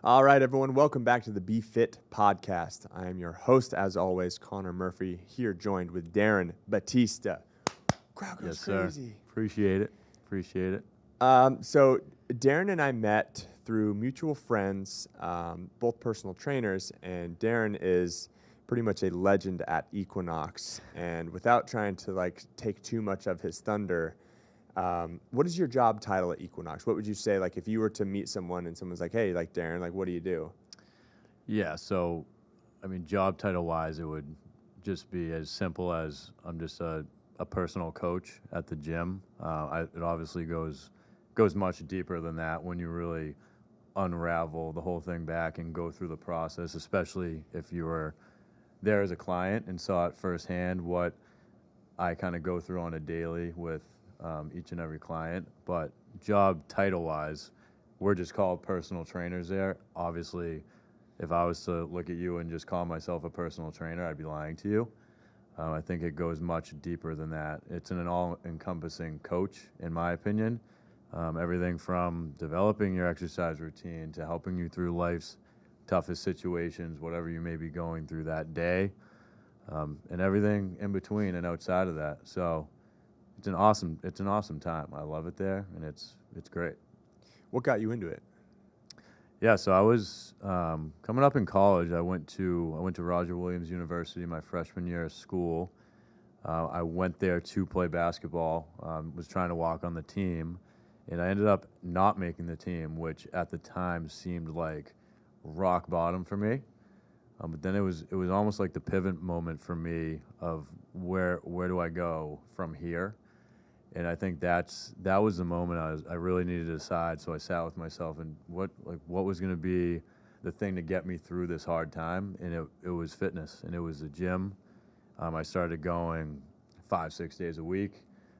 All right, everyone, welcome back to the Be Fit podcast. I am your host, as always, Connor Murphy, here joined with Darren Battista. Crowd goes crazy. Sir. Appreciate it. So Darren and I met through mutual friends, both personal trainers, and Darren is pretty much a legend at Equinox. And without trying to take too much of his thunder, what is your job title at Equinox? What would you say, if you were to meet someone and someone's like, hey, Darren, what do you do? Yeah, so, job title-wise, it would just be as simple as I'm just a personal coach at the gym. It obviously goes much deeper than that when you really unravel the whole thing back and go through the process, especially if you were there as a client and saw it firsthand what I kind of go through on a daily with each and every client. But job title-wise, we're just called personal trainers there. Obviously, if I was to look at you and just call myself a personal trainer, I'd be lying to you. I think it goes much deeper than that. It's an all-encompassing coach, in my opinion. Everything from developing your exercise routine to helping you through life's toughest situations, whatever you may be going through that day, and everything in between and outside of that. So it's an awesome time. I love it there, and it's great. What got you into it? Yeah, so I was coming up in college. I went to Roger Williams University my freshman year of school. I went there to play basketball. Was trying to walk on the team, and I ended up not making the team, which at the time seemed like rock bottom for me. But then it was almost like the pivot moment for me of where do I go from here. And I think that was the moment I really needed to decide. So I sat with myself and what was going to be the thing to get me through this hard time. And it was fitness, and it was the gym. I started going 5-6 days a week,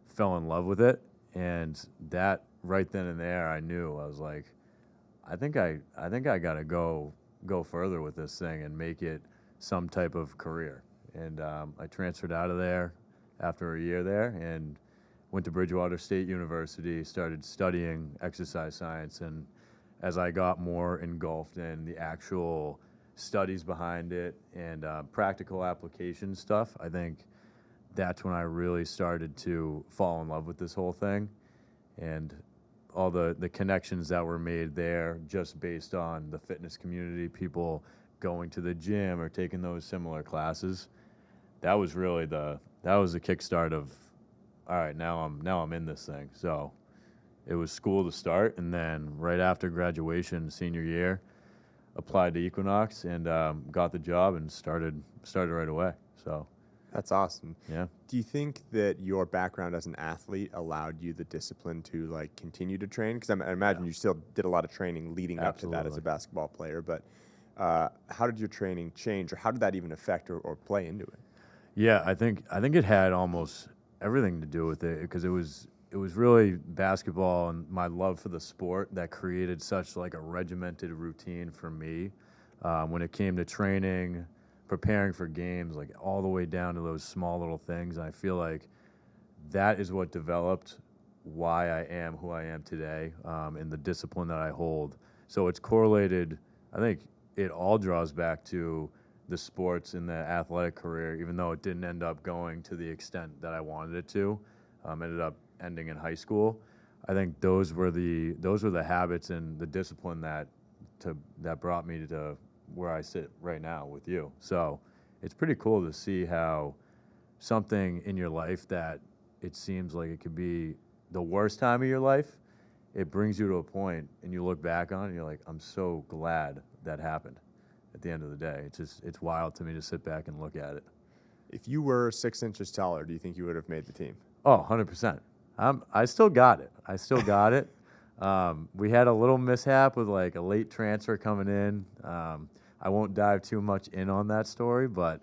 fell in love with it, and that right then and there I knew. I was like, I think I got to go further with this thing and make it some type of career. And I transferred out of there after a year there and went to Bridgewater State University, started studying exercise science, and as I got more engulfed in the actual studies behind it and practical application stuff, I think that's when I really started to fall in love with this whole thing, and all the connections that were made there just based on the fitness community, people going to the gym or taking those similar classes. That was really the kickstart of, all right, now I'm in this thing. So it was school to start, and then right after graduation, senior year, applied to Equinox and got the job and started right away. So that's awesome. Yeah. Do you think that your background as an athlete allowed you the discipline to continue to train? Because I imagine you still did a lot of training leading up to that as a basketball player. But how did your training change, or how did that even affect or play into it? Yeah, I think it had almost everything to do with it, because it was really basketball and my love for the sport that created such a regimented routine for me when it came to training, preparing for games, all the way down to those small little things. And I feel like that is what developed why I am who I am today, and the discipline that I hold. So it's correlated. I think it all draws back to the sports in the athletic career, even though it didn't end up going to the extent that I wanted it to. Ended up ending in high school. I think those were the habits and the discipline that brought me to where I sit right now with you. So it's pretty cool to see how something in your life that it seems like it could be the worst time of your life, it brings you to a point and you look back on it and you're like, I'm so glad that happened. At the end of the day, it's wild to me to sit back and look at it. If you were 6 inches taller, do you think you would have made the team? Oh, 100%. I still got it. We had a little mishap with a late transfer coming in. I won't dive too much in on that story, but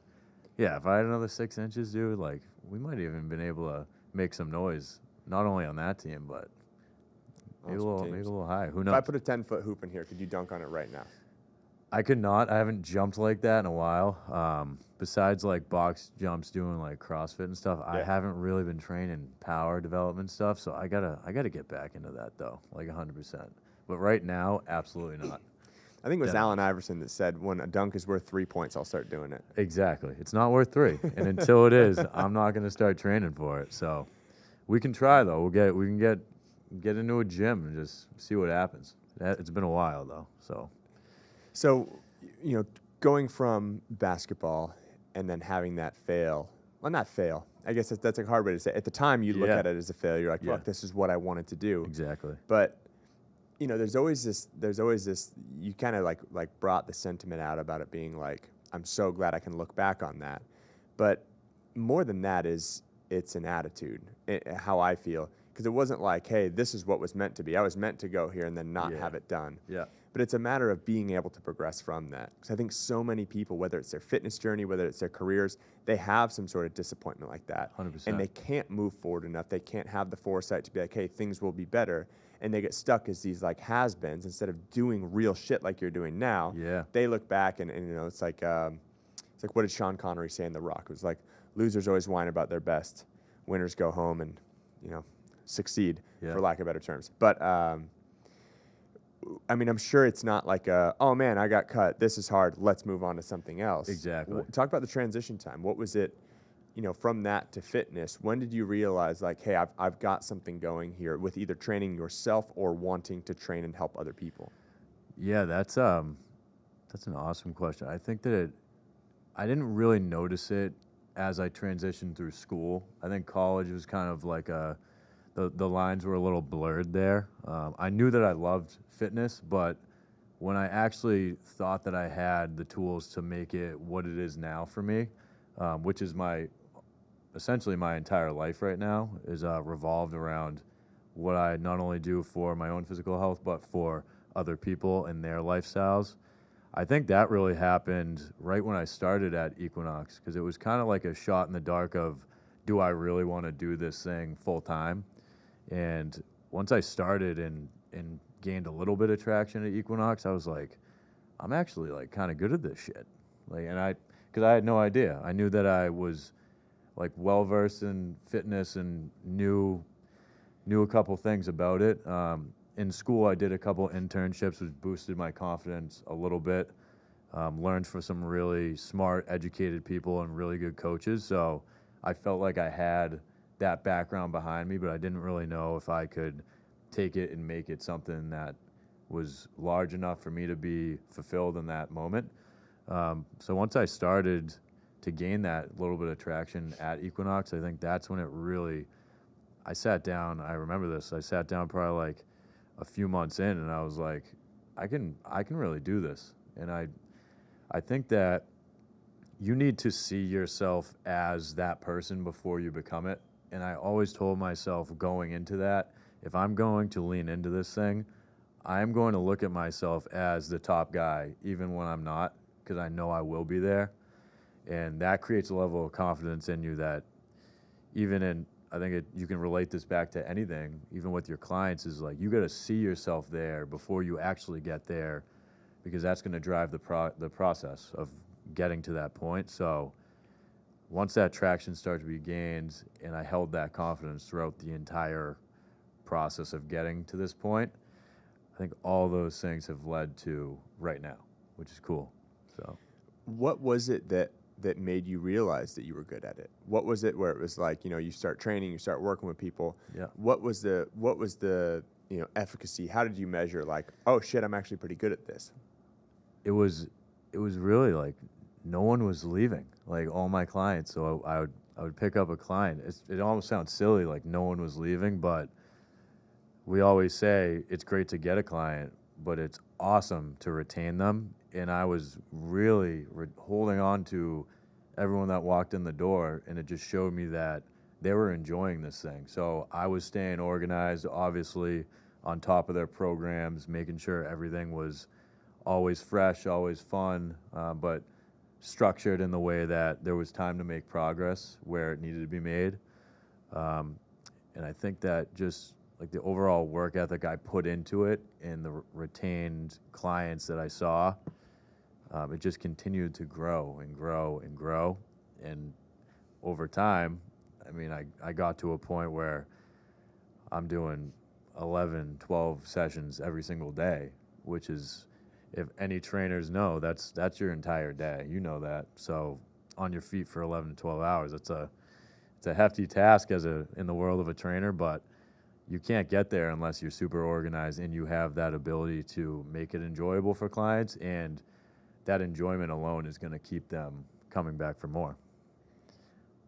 yeah, if I had another 6 inches, dude, we might have even been able to make some noise, not only on that team, but maybe a little higher. Who knows? If I put a 10-foot hoop in here, could you dunk on it right now? I could not. I haven't jumped like that in a while. Besides box jumps, doing CrossFit and stuff, yeah. I haven't really been training power development stuff. So I gotta get back into that though, 100%. But right now, absolutely not. I think it was Dead Allen eyes. Iverson that said, when a dunk is worth 3 points, I'll start doing it. Exactly. It's not worth 3. And until it is, I'm not going to start training for it. So we can try, though. We can get into a gym and just see what happens. It's been a while, though. So, going from basketball and then having that fail, well, not fail. I guess that's a hard way to say it. At the time, you look Yeah. at it as a failure. Like, Yeah. fuck, this is what I wanted to do. Exactly. But there's always this. You kind of like brought the sentiment out about it being like, I'm so glad I can look back on that. But more than that is, it's an attitude. How I feel, because it wasn't like, hey, this is what was meant to be. I was meant to go here and then not have it done. Yeah. But it's a matter of being able to progress from that. Because I think so many people, whether it's their fitness journey, whether it's their careers, they have some sort of disappointment like that. 100%. And they can't move forward enough. They can't have the foresight to be like, hey, things will be better. And they get stuck as these like has-beens instead of doing real shit like you're doing now. Yeah. They look back and it's like what did Sean Connery say in The Rock? It was like, losers always whine about their best. Winners go home and, succeed, for lack of better terms. But I'm sure it's not like oh man, I got cut. This is hard. Let's move on to something else. Exactly. Talk about the transition time. What was it, from that to fitness? When did you realize like, hey, I've got something going here with either training yourself or wanting to train and help other people? Yeah, that's an awesome question. I think that I didn't really notice it as I transitioned through school. I think college was kind of like the lines were a little blurred there. I knew that I loved fitness, but when I actually thought that I had the tools to make it what it is now for me, which is essentially my entire life right now, is revolved around what I not only do for my own physical health, but for other people and their lifestyles. I think that really happened right when I started at Equinox, because it was kind of like a shot in the dark of, do I really want to do this thing full time? And once I started and gained a little bit of traction at Equinox, I was like, I'm actually like kind of good at this shit. Because I had no idea. I knew that I was like well versed in fitness and knew a couple things about it. In school, I did a couple internships, which boosted my confidence a little bit. Learned from some really smart, educated people and really good coaches. So I felt like I had that background behind me, but I didn't really know if I could take it and make it something that was large enough for me to be fulfilled in that moment. So once I started to gain that little bit of traction at Equinox, I think that's when I sat down. I remember this. I sat down probably like a few months in, and I was like, I can really do this. And I think that you need to see yourself as that person before you become it. And I always told myself going into that, if I'm going to lean into this thing, I'm going to look at myself as the top guy, even when I'm not, because I know I will be there. And that creates a level of confidence in you that I think you can relate this back to anything, even with your clients, is like, you got to see yourself there before you actually get there, because that's going to drive the process of getting to that point. So once that traction started to be gained and I held that confidence throughout the entire process of getting to this point, I think all those things have led to right now, which is cool. So what was it that made you realize that you were good at it? What was it where it was like, you start training, you start working with people? Yeah. What was the efficacy? How did you measure like, oh shit, I'm actually pretty good at this? It was really like no one was leaving, like all my clients. So I would pick up a client. It almost sounds silly, like no one was leaving, but we always say it's great to get a client, but it's awesome to retain them. And I was really holding on to everyone that walked in the door, and it just showed me that they were enjoying this thing. So I was staying organized, obviously on top of their programs, making sure everything was always fresh, always fun, but structured in the way that there was time to make progress where it needed to be made. And I think that just like the overall work ethic I put into it and the retained clients that I saw, it just continued to grow and grow and grow. And over time, I got to a point where I'm doing 11, 12 sessions every single day, which is if any trainers know, that's your entire day. You know that. So on your feet for 11 to 12 hours, it's a hefty task in the world of a trainer, but you can't get there unless you're super organized and you have that ability to make it enjoyable for clients, and that enjoyment alone is going to keep them coming back for more.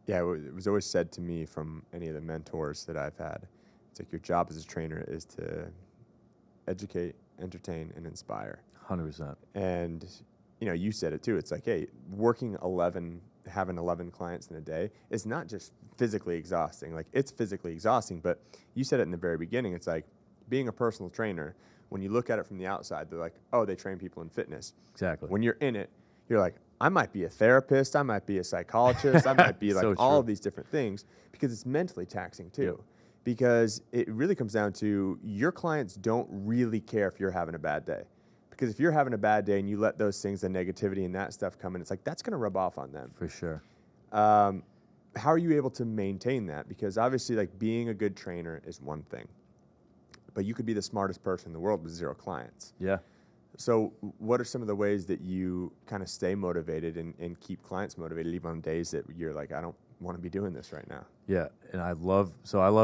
Yeah, it was always said to me from any of the mentors that I've had, it's like your job as a trainer is to educate, entertain, and inspire. 100%. And, you said it too. It's like, hey, having 11 clients in a day is not just physically exhausting. Like, it's physically exhausting, but you said it in the very beginning. It's like being a personal trainer. When you look at it from the outside, they're like, oh, they train people in fitness. Exactly. When you're in it, you're like, I might be a therapist, I might be a psychologist, I might be like So all true. of these different things, because it's mentally taxing too. Yep. Because it really comes down to your clients don't really care if you're having a bad day. Because if you're having a bad day and you let those things, the negativity and that stuff come in, it's like that's going to rub off on them. For sure. How are you able to maintain that? Because obviously, like, being a good trainer is one thing, but you could be the smartest person in the world with 0 clients. Yeah. So what are some of the ways that you kind of stay motivated and keep clients motivated even on days that you're like, I don't want to be doing this right now? Yeah, and I love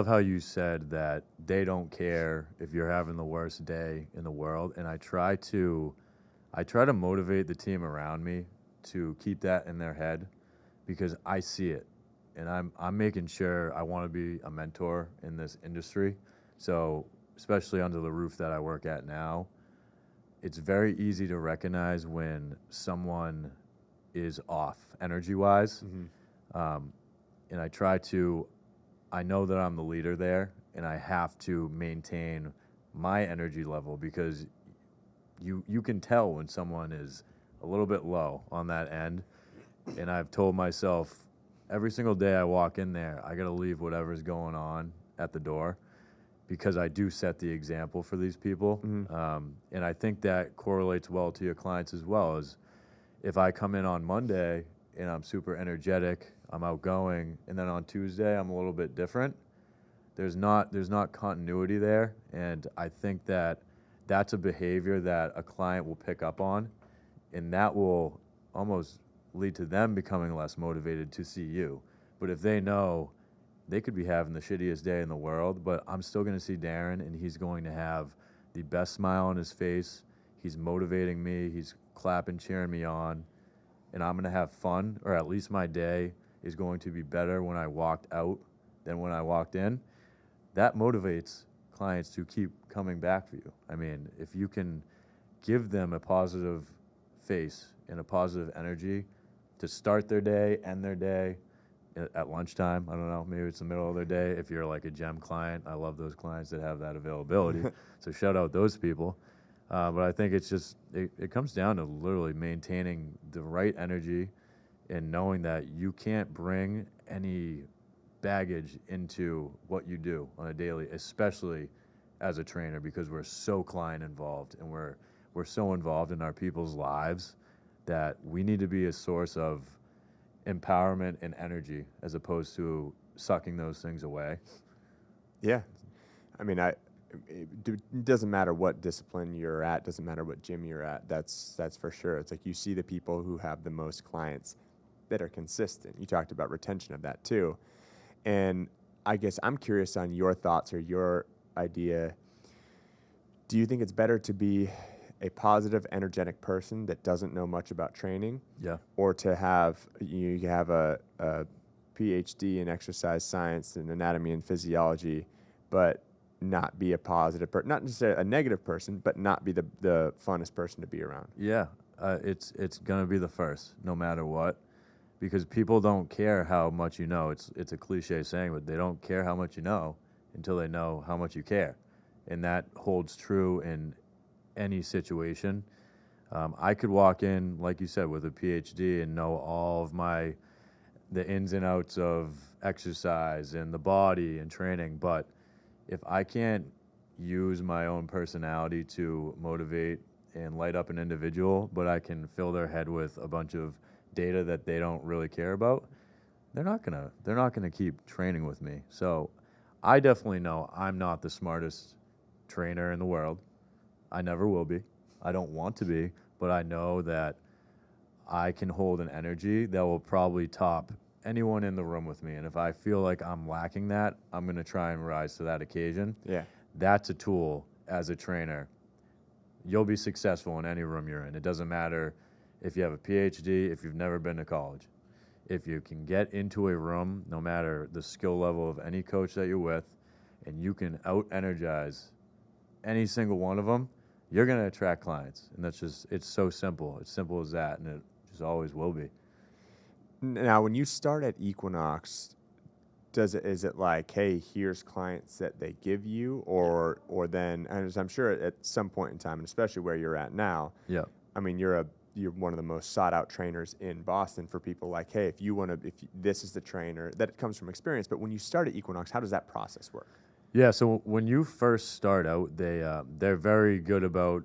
how you said that they don't care if you're having the worst day in the world, and I try to motivate the team around me to keep that in their head, because I see it, and I'm making sure I want to be a mentor in this industry. So especially under the roof that I work at now, it's very easy to recognize when someone is off energy-wise. Mm-hmm. And I know that I'm the leader there, and I have to maintain my energy level, because you can tell when someone is a little bit low on that end. And I've told myself every single day I walk in there, I got to leave whatever's going on at the door, because I do set the example for these people. Mm-hmm. And I think that correlates well to your clients as well. As if I come in on Monday and I'm super energetic, I'm outgoing, and then on Tuesday I'm a little bit different, there's not continuity there. And I think that that's a behavior that a client will pick up on, and that will almost lead to them becoming less motivated to see you. But if they know they could be having the shittiest day in the world, but I'm still going to see Darren, and he's going to have the best smile on his face, he's motivating me, he's clapping, cheering me on, and I'm going to have fun, or at least my day is going to be better when I walked out than when I walked in, that motivates clients to keep coming back for you. I mean, if you can give them a positive face and a positive energy to start their day, end their day, at lunchtime, I don't know, maybe it's the middle of their day. If you're like a gem client, I love those clients that have that availability. So shout out those people. But I think it's just, it comes down to literally maintaining the right energy and knowing that you can't bring any baggage into what you do on a daily, especially as a trainer, because we're so client involved, and we're so involved in our people's lives that we need to be a source of empowerment and energy as opposed to sucking those things away. Yeah. I mean, it doesn't matter what discipline you're at, doesn't matter what gym you're at. That's for sure. It's like you see the people who have the most clients that are consistent. You talked about retention of that too. And I guess I'm curious on your thoughts or your idea. Do you think it's better to be a positive, energetic person that doesn't know much about training? Yeah. Or to have you have a PhD in exercise science and anatomy and physiology, but not be a positive person, not necessarily a negative person, but not be the funnest person to be around? Yeah, it's gonna be the first, no matter what, because people don't care how much you know. It's a cliche saying, but they don't care how much you know until they know how much you care, and that holds true in any situation. I could walk in, like you said, with a PhD and know all of the ins and outs of exercise and the body and training, but if I can't use my own personality to motivate and light up an individual, but I can fill their head with a bunch of data that they don't really care about, they're not gonna keep training with me. So I definitely know I'm not the smartest trainer in the world. I never will be. I don't want to be, but I know that I can hold an energy that will probably top anyone in the room with me. And if I feel like I'm lacking that, I'm going to try and rise to that occasion. Yeah. That's a tool as a trainer. You'll be successful in any room you're in. It doesn't matter if you have a PhD, if you've never been to college. If you can get into a room, no matter the skill level of any coach that you're with, and you can out-energize any single one of them, you're going to attract clients. And that's just, it's so simple. It's simple as that, and it just always will be. Now, when you start at Equinox, is it like, hey, here's clients that they give you, or then, as I'm sure at some point in time, and especially where you're at now, Yeah. I mean, you're one of the most sought out trainers in Boston for people like, hey, this is the trainer, that it comes from experience. But when you start at Equinox, how does that process work? Yeah, so when you first start out, they're very good about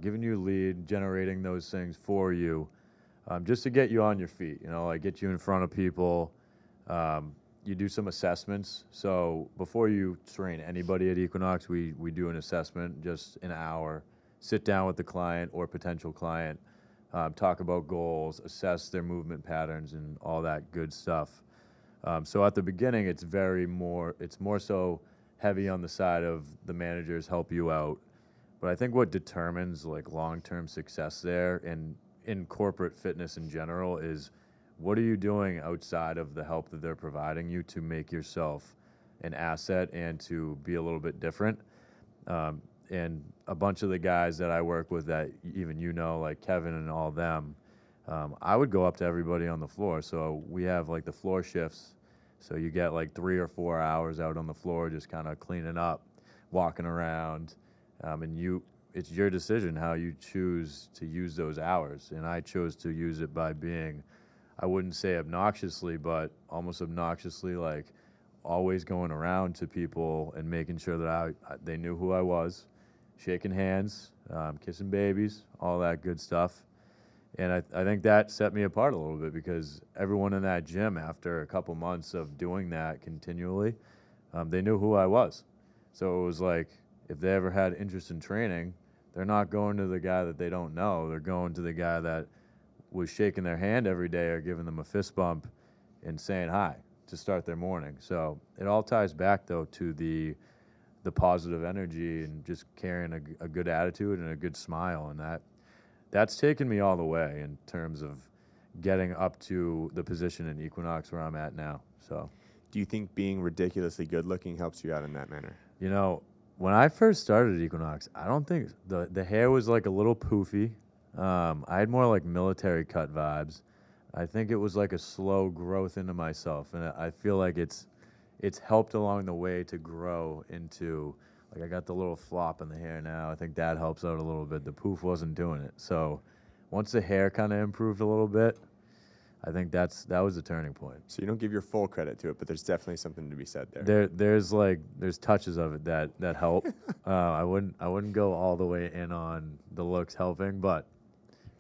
giving you a lead, generating those things for you, just to get you on your feet, like get you in front of people. You do some assessments. So before you train anybody at Equinox, we do an assessment, just an hour, sit down with the client or potential client, talk about goals, assess their movement patterns and all that good stuff. So at the beginning, it's more so heavy on the side of the managers help you out. But I think what determines like long-term success there and in corporate fitness in general is what are you doing outside of the help that they're providing you to make yourself an asset and to be a little bit different. And a bunch of the guys that I work with that even like Kevin and all them, I would go up to everybody on the floor. So we have like the floor shifts. So you get like 3 or 4 hours out on the floor just kind of cleaning up, walking around, and it's your decision how you choose to use those hours. And I chose to use it by being, I wouldn't say obnoxiously, but almost obnoxiously, like always going around to people and making sure that they knew who I was, shaking hands, kissing babies, all that good stuff. And I think that set me apart a little bit because everyone in that gym, after a couple months of doing that continually, they knew who I was. So it was like, if they ever had interest in training, they're not going to the guy that they don't know. They're going to the guy that was shaking their hand every day or giving them a fist bump and saying hi to start their morning. So it all ties back, though, to the positive energy and just carrying a good attitude and a good smile. And that's taken me all the way in terms of getting up to the position in Equinox where I'm at now. So, do you think being ridiculously good looking helps you out in that manner? When I first started at Equinox, I don't think the hair was like a little poofy. I had more like military cut vibes. I think it was like a slow growth into myself, and I feel like it's helped along the way to grow into, like, I got the little flop in the hair now. I think that helps out a little bit. The poof wasn't doing it. So once the hair kind of improved a little bit, I think that was the turning point. So you don't give your full credit to it, but there's definitely something to be said there. There's touches of it that help. I wouldn't go all the way in on the looks helping, but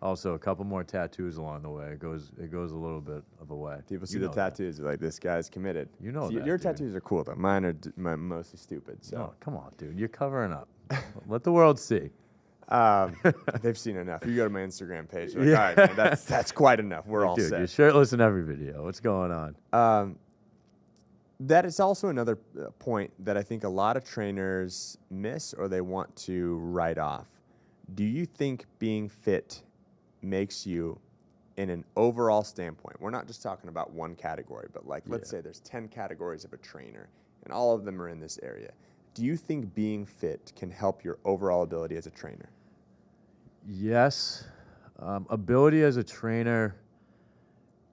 also a couple more tattoos along the way. It goes a little bit of a way. People see the tattoos, they're like, this guy's committed. Your tattoos are cool though. Mine are mostly stupid. So come on, dude, you're covering up. Let the world see. They've seen enough. You go to my Instagram page. Like, all right, man, that's quite enough. We're all set. You're shirtless in every video. What's going on? That is also another point that I think a lot of trainers miss or they want to write off. Do you think being fit makes you, in an overall standpoint, we're not just talking about one category, but like, let's say there's 10 categories of a trainer and all of them are in this area. Do you think being fit can help your overall ability as a trainer? Yes. Ability as a trainer,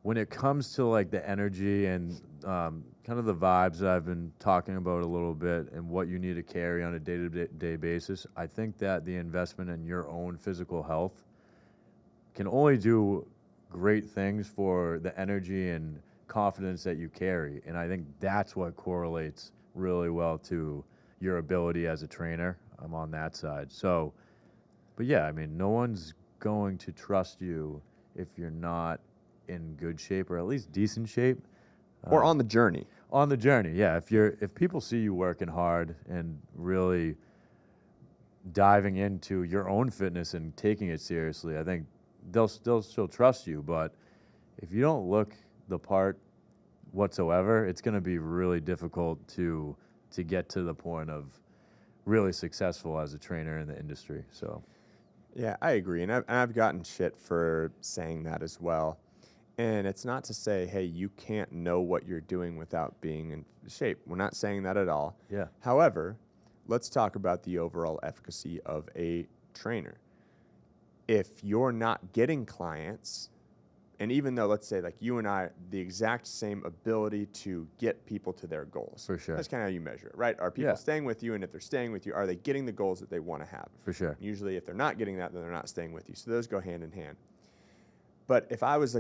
when it comes to like the energy and kind of the vibes that I've been talking about a little bit and what you need to carry on a day-to-day basis, I think that the investment in your own physical health can only do great things for the energy and confidence that you carry. And I think that's what correlates really well to your ability as a trainer. I'm on that side. So, but yeah, I mean, no one's going to trust you if you're not in good shape or at least decent shape. Or on the journey. On the journey, yeah. If people see you working hard and really diving into your own fitness and taking it seriously, I think they'll still trust you. But if you don't look the part whatsoever, it's going to be really difficult to get to the point of really successful as a trainer in the industry. So, yeah, I agree, and I've gotten shit for saying that as well. And it's not to say, hey, you can't know what you're doing without being in shape. We're not saying that at all. yeah, However, let's talk about the overall efficacy of a trainer. If you're not getting clients, and even though, let's say, like you and I, the exact same ability to get people to their goals. For sure. That's kind of how you measure it, right? Are people staying with you? And if they're staying with you, are they getting the goals that they want to have? For sure. Usually, if they're not getting that, then they're not staying with you. So those go hand in hand. But if I was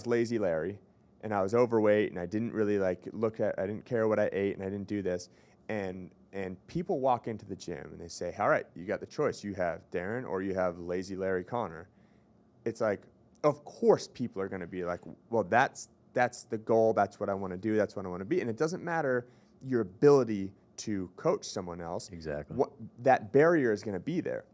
lazy Larry and I was overweight and I didn't really I didn't care what I ate and I didn't do this, and people walk into the gym and they say, all right, you got the choice. You have Darren or you have lazy Larry Connor. It's like, of course people are going to be like, well, that's the goal. That's what I want to do. That's what I want to be. And it doesn't matter your ability to coach someone else. Exactly. That barrier is going to be there.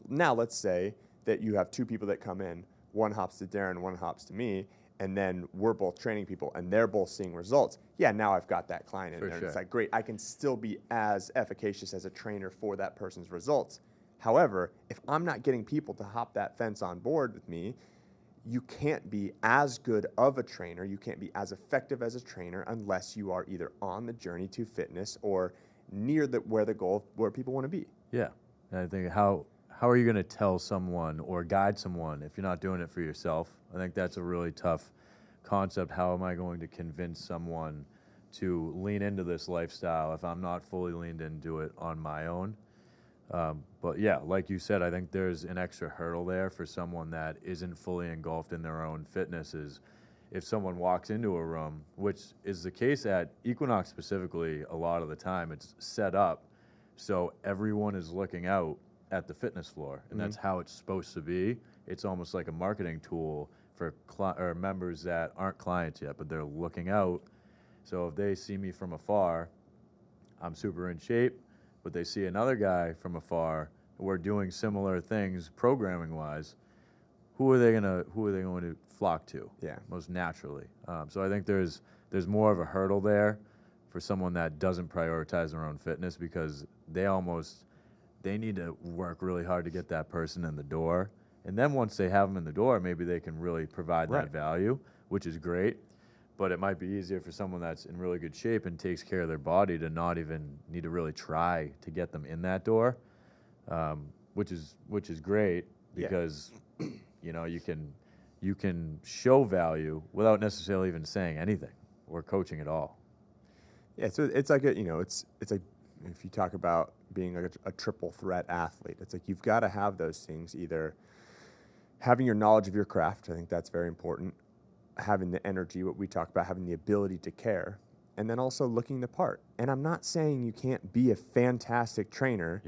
Now, let's say that you have two people that come in. One hops to Darren, one hops to me, and then we're both training people, and they're both seeing results. Yeah, now I've got that client in there. Sure. And it's like, great, I can still be as efficacious as a trainer for that person's results. However, if I'm not getting people to hop that fence on board with me, you can't be as good of a trainer, you can't be as effective as a trainer unless you are either on the journey to fitness or near where people want to be. Yeah, and I think how are you going to tell someone or guide someone if you're not doing it for yourself? I think that's a really tough concept. How am I going to convince someone to lean into this lifestyle if I'm not fully leaned into it on my own? But yeah, like you said, I think there's an extra hurdle there for someone that isn't fully engulfed in their own fitness. Is if someone walks into a room, which is the case at Equinox specifically, a lot of the time it's set up so everyone is looking out at the fitness floor, and that's how it's supposed to be. It's almost like a marketing tool for members that aren't clients yet, but they're looking out. So if they see me from afar, I'm super in shape, but they see another guy from afar, we're doing similar things programming wise, who are they going to flock to? Yeah. Most naturally. So I think there's more of a hurdle there for someone that doesn't prioritize their own fitness, because they need to work really hard to get that person in the door. And then once they have them in the door, maybe they can really provide that value, which is great. But it might be easier for someone that's in really good shape and takes care of their body to not even need to really try to get them in that door, which is great, because you can show value without necessarily even saying anything or coaching at all. Yeah, so it's like it's like if you talk about being like a triple threat athlete, it's like you've got to have those things, either having your knowledge of your craft, I think that's very important, having the energy, what we talk about, having the ability to care, and then also looking the part. And I'm not saying you can't be a fantastic trainer,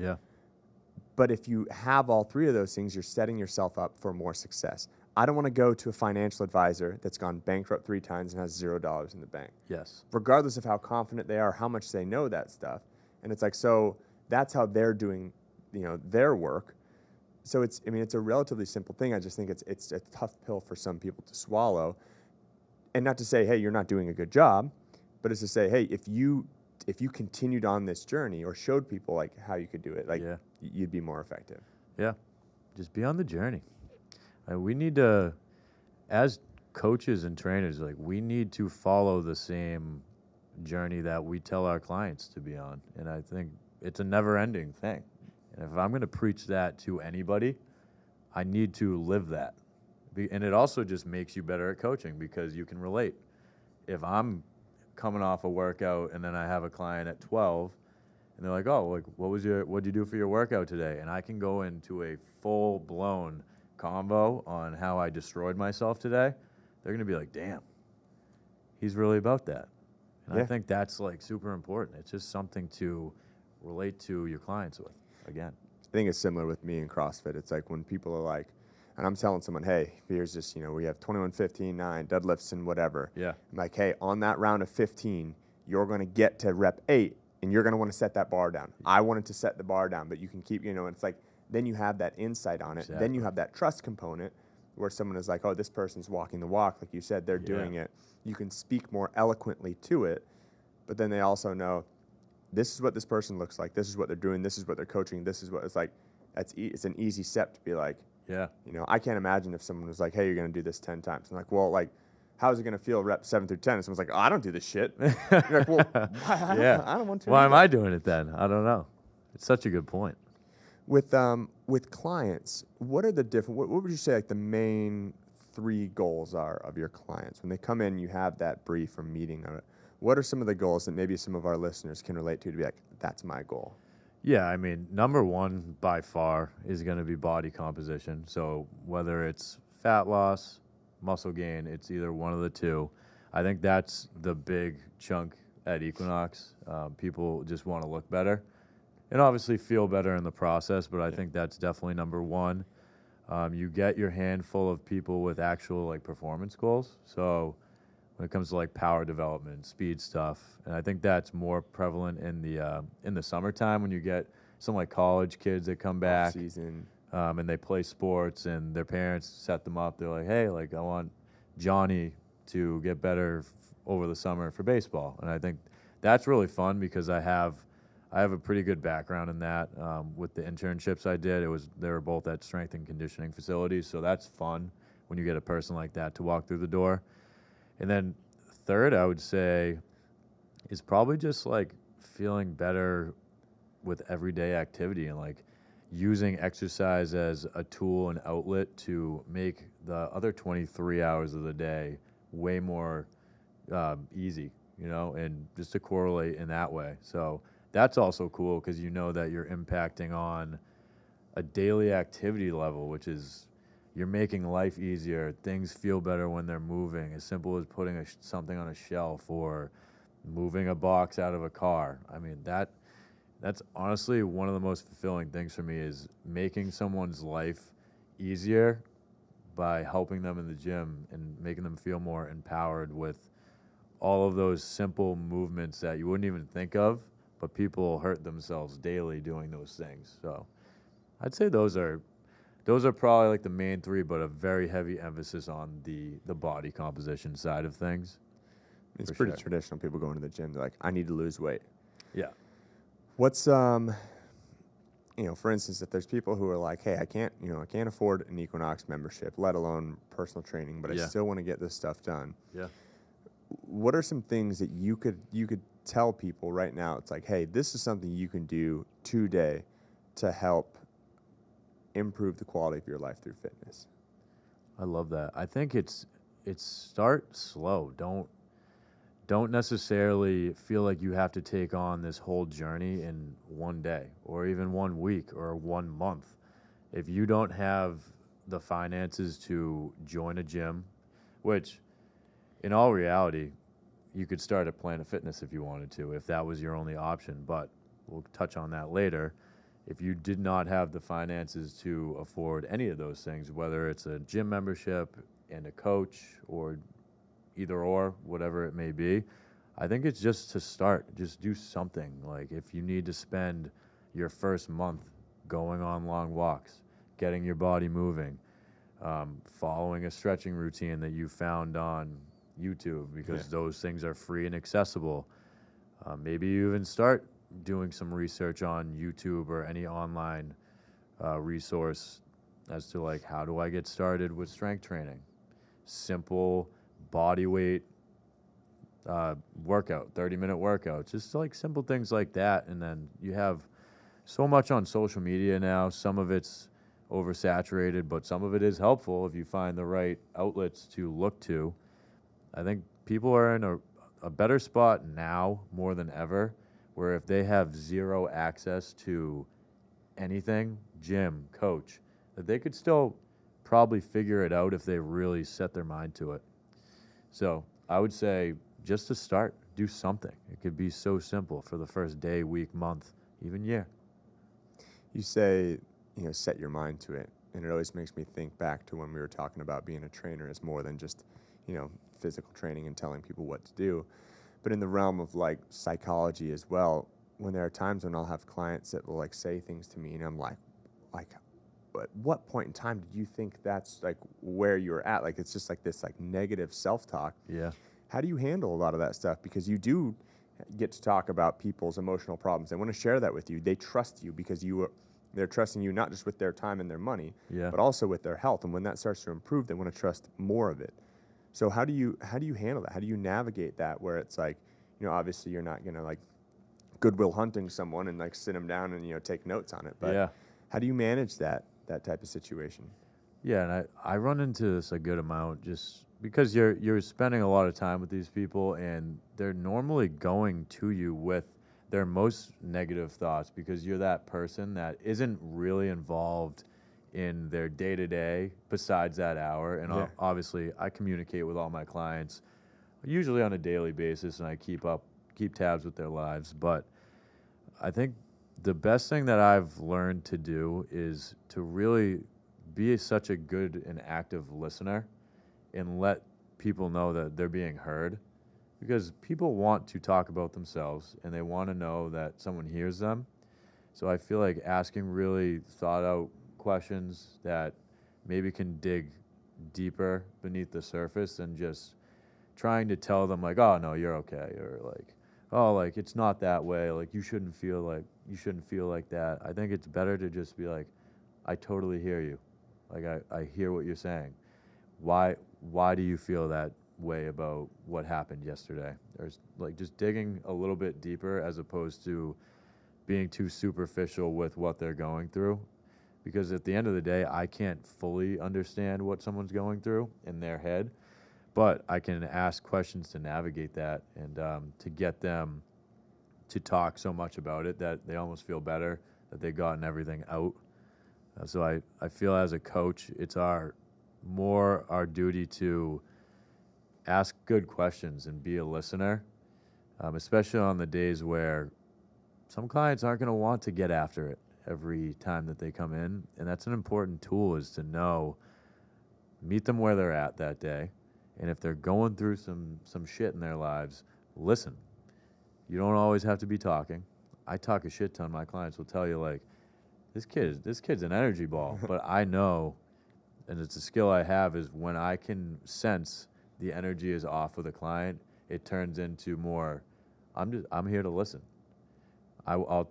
but if you have all three of those things, you're setting yourself up for more success. I don't want to go to a financial advisor that's gone bankrupt 3 times and has $0 in the bank. Yes. Regardless of how confident they are, how much they know that stuff. And it's like, so that's how they're doing, their work. So it's a relatively simple thing. I just think it's a tough pill for some people to swallow. And not to say, hey, you're not doing a good job, but it's to say, hey, if you continued on this journey or showed people like how you could do it, you'd be more effective. Yeah. Just be on the journey. We need to, as coaches and trainers, we need to follow the same journey that we tell our clients to be on. And I think it's a never-ending thing. And if I'm going to preach that to anybody, I need to live that. And it also just makes you better at coaching, because you can relate. If I'm coming off a workout and then I have a client at 12 and they're like, oh, what'd you do for your workout today? And I can go into a full-blown convo on how I destroyed myself today, they're going to be like, damn, he's really about that. And I think that's super important. It's just something to relate to your clients with, again. I think it's similar with me in CrossFit. It's like when people are like, and I'm telling someone, hey, here's this, we have 21, 15, 9, deadlifts and whatever. Yeah. I'm like, hey, on that round of 15, you're going to get to rep 8, and you're going to want to set that bar down. I wanted to set the bar down, but you can keep, it's like, then you have that insight on it. Exactly. Then you have that trust component where someone is like, oh, this person's walking the walk. Like you said, they're doing it. You can speak more eloquently to it, but then they also know this is what this person looks like. This is what they're doing. This is what they're coaching. This is what it's like. It's an easy step to be like, I can't imagine if someone was like, hey, you're going to do this 10 times. I'm like, well, like, how's it going to feel rep 7 through 10? And someone's like, oh, I don't do this shit. You're like, well, I don't want to. Why am I doing it then? I don't know. It's such a good point. With clients, what are the different? What would you say like the main 3 goals are of your clients when they come in? You have that brief or meeting on it. What are some of the goals that maybe some of our listeners can relate to be like, that's my goal? Yeah, I mean, number one by far is going to be body composition. So whether it's fat loss, muscle gain, it's either one of the two. I think that's the big chunk at Equinox. People just want to look better and obviously feel better in the process, but I think that's definitely number one. You get your handful of people with actual like performance goals. So when it comes to like power development, speed stuff, and I think that's more prevalent in the summertime when you get some like college kids that come back season. And they play sports and their parents set them up. They're like, hey, like I want Johnny to get better over the summer for baseball, and I think that's really fun because I have a pretty good background in that with the internships I did. They were both at strength and conditioning facilities, so that's fun when you get a person like that to walk through the door. And then third, I would say, is probably just like feeling better with everyday activity and like using exercise as a tool and outlet to make the other 23 hours of the day way more easy, and just to correlate in that way. So that's also cool because you know that you're impacting on a daily activity level, which is you're making life easier. Things feel better when they're moving, as simple as putting something on a shelf or moving a box out of a car. I mean, that's honestly one of the most fulfilling things for me is making someone's life easier by helping them in the gym and making them feel more empowered with all of those simple movements that you wouldn't even think of, but people hurt themselves daily doing those things. So I'd say those are probably like the main 3, but a very heavy emphasis on the body composition side of things. It's pretty traditional. People go into the gym, they're like, I need to lose weight. Yeah. What's for instance, if there's people who are like, hey, I can't afford an Equinox membership, let alone personal training, but I still want to get this stuff done. Yeah. What are some things that you could tell people right now? It's like, hey, this is something you can do today to help improve the quality of your life through fitness. I love that. I think it's start slow. Don't necessarily feel like you have to take on this whole journey in one day or even 1 week or 1 month. If you don't have the finances to join a gym, which in all reality, you could start at Planet Fitness if you wanted to, if that was your only option, but we'll touch on that later. If you did not have the finances to afford any of those things, whether it's a gym membership and a coach or either or, whatever it may be, I think it's just to start. Just do something. Like if you need to spend your first month going on long walks, getting your body moving, following a stretching routine that you found on YouTube because those things are free and accessible. Maybe you even start doing some research on YouTube or any online resource as to like, how do I get started with strength training? Simple body weight workout, 30-minute workout, just like simple things like that. And then you have so much on social media now. Some of it's oversaturated, but some of it is helpful if you find the right outlets to look to. I think people are in a better spot now more than ever, where if they have zero access to anything, gym, coach, that they could still probably figure it out if they really set their mind to it. So I would say just to start, do something. It could be so simple for the first day, week, month, even year. You say, set your mind to it. And it always makes me think back to when we were talking about being a trainer as more than just, physical training and telling people what to do. But in the realm of like psychology as well, when there are times when I'll have clients that will like say things to me, and I'm like, at what point in time did you think that's like where you're at? Like, it's just like this like negative self-talk. Yeah. How do you handle a lot of that stuff? Because you do get to talk about people's emotional problems. They want to share that with you. They trust you because they're trusting you not just with their time and their money, Yeah. but also with their health. And when that starts to improve, they want to trust more of it. So how do you handle that? How do you navigate that where it's like, obviously you're not going to like Goodwill Hunting someone and like sit them down and, take notes on it. But Yeah. how do you manage that type of situation? Yeah, and I run into this a good amount just because you're spending a lot of time with these people, and they're normally going to you with their most negative thoughts because you're that person that isn't really involved in their day-to-day besides that hour. And Yeah. obviously I communicate with all my clients usually on a daily basis, and I keep tabs with their lives. But I think the best thing that I've learned to do is to really be such a good and active listener and let people know that they're being heard, because people want to talk about themselves and they want to know that someone hears them. So I feel like asking really thought out questions that maybe can dig deeper beneath the surface than just trying to tell them like, oh no, you're okay, or like, oh, like it's not that way, like you shouldn't feel like that. I think it's better to just be like, I totally hear you. Like I hear what you're saying. Why do you feel that way about what happened yesterday? There's like just digging a little bit deeper as opposed to being too superficial with what they're going through. Because at the end of the day, I can't fully understand what someone's going through in their head, but I can ask questions to navigate that and to get them to talk so much about it that they almost feel better that they've gotten everything out. So I feel as a coach, it's our duty to ask good questions and be a listener, especially on the days where some clients aren't going to want to get after it every time that they come in. And that's an important tool, is to know, meet them where they're at that day. And if they're going through some shit in their lives, listen. You don't always have to be talking. I talk a shit ton. My clients will tell you, like, this kid's an energy ball. But I know, and it's a skill I have, is when I can sense the energy is off with a client, it turns into more, I'm here to listen. I'll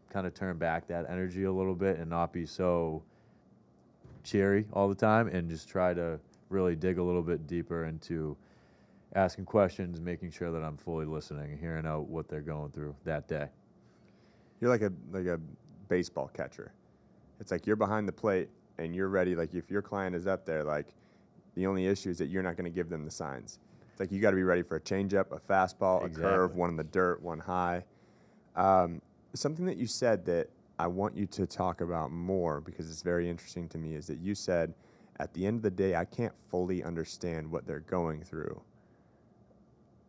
kind of turn back that energy a little bit and not be so cheery all the time, and just try to really dig a little bit deeper into asking questions, making sure that I'm fully listening and hearing out what they're going through that day. You're like a baseball catcher. It's like you're behind the plate and you're ready. Like if your client is up there, like the only issue is that you're not going to give them the signs. It's like you got to be ready for a changeup, a fastball, Exactly. A curve, one in the dirt, one high. Something that you said that I want you to talk about more, because it's very interesting to me, is that you said, at the end of the day, I can't fully understand what they're going through.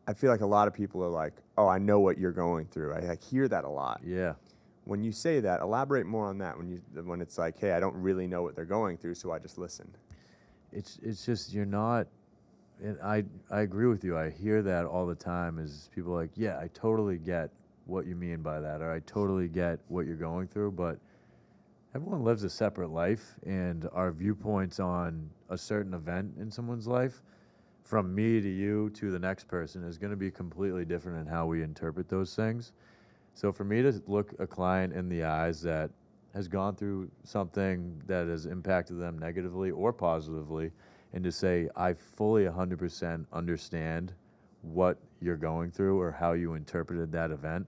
I feel like a lot of people are like, oh, I know what you're going through. I hear that a lot. Yeah. When you say that, elaborate more on that. When it's like, hey, I don't really know what they're going through, so I just listen. It's just, you're not, and I agree with you. I hear that all the time, is people like, yeah, I totally get what you mean by that, or I totally get what you're going through, but everyone lives a separate life, and our viewpoints on a certain event in someone's life, from me to you to the next person, is going to be completely different in how we interpret those things. So for me to look a client in the eyes that has gone through something that has impacted them negatively or positively, and to say, I fully 100% understand what you're going through or how you interpreted that event,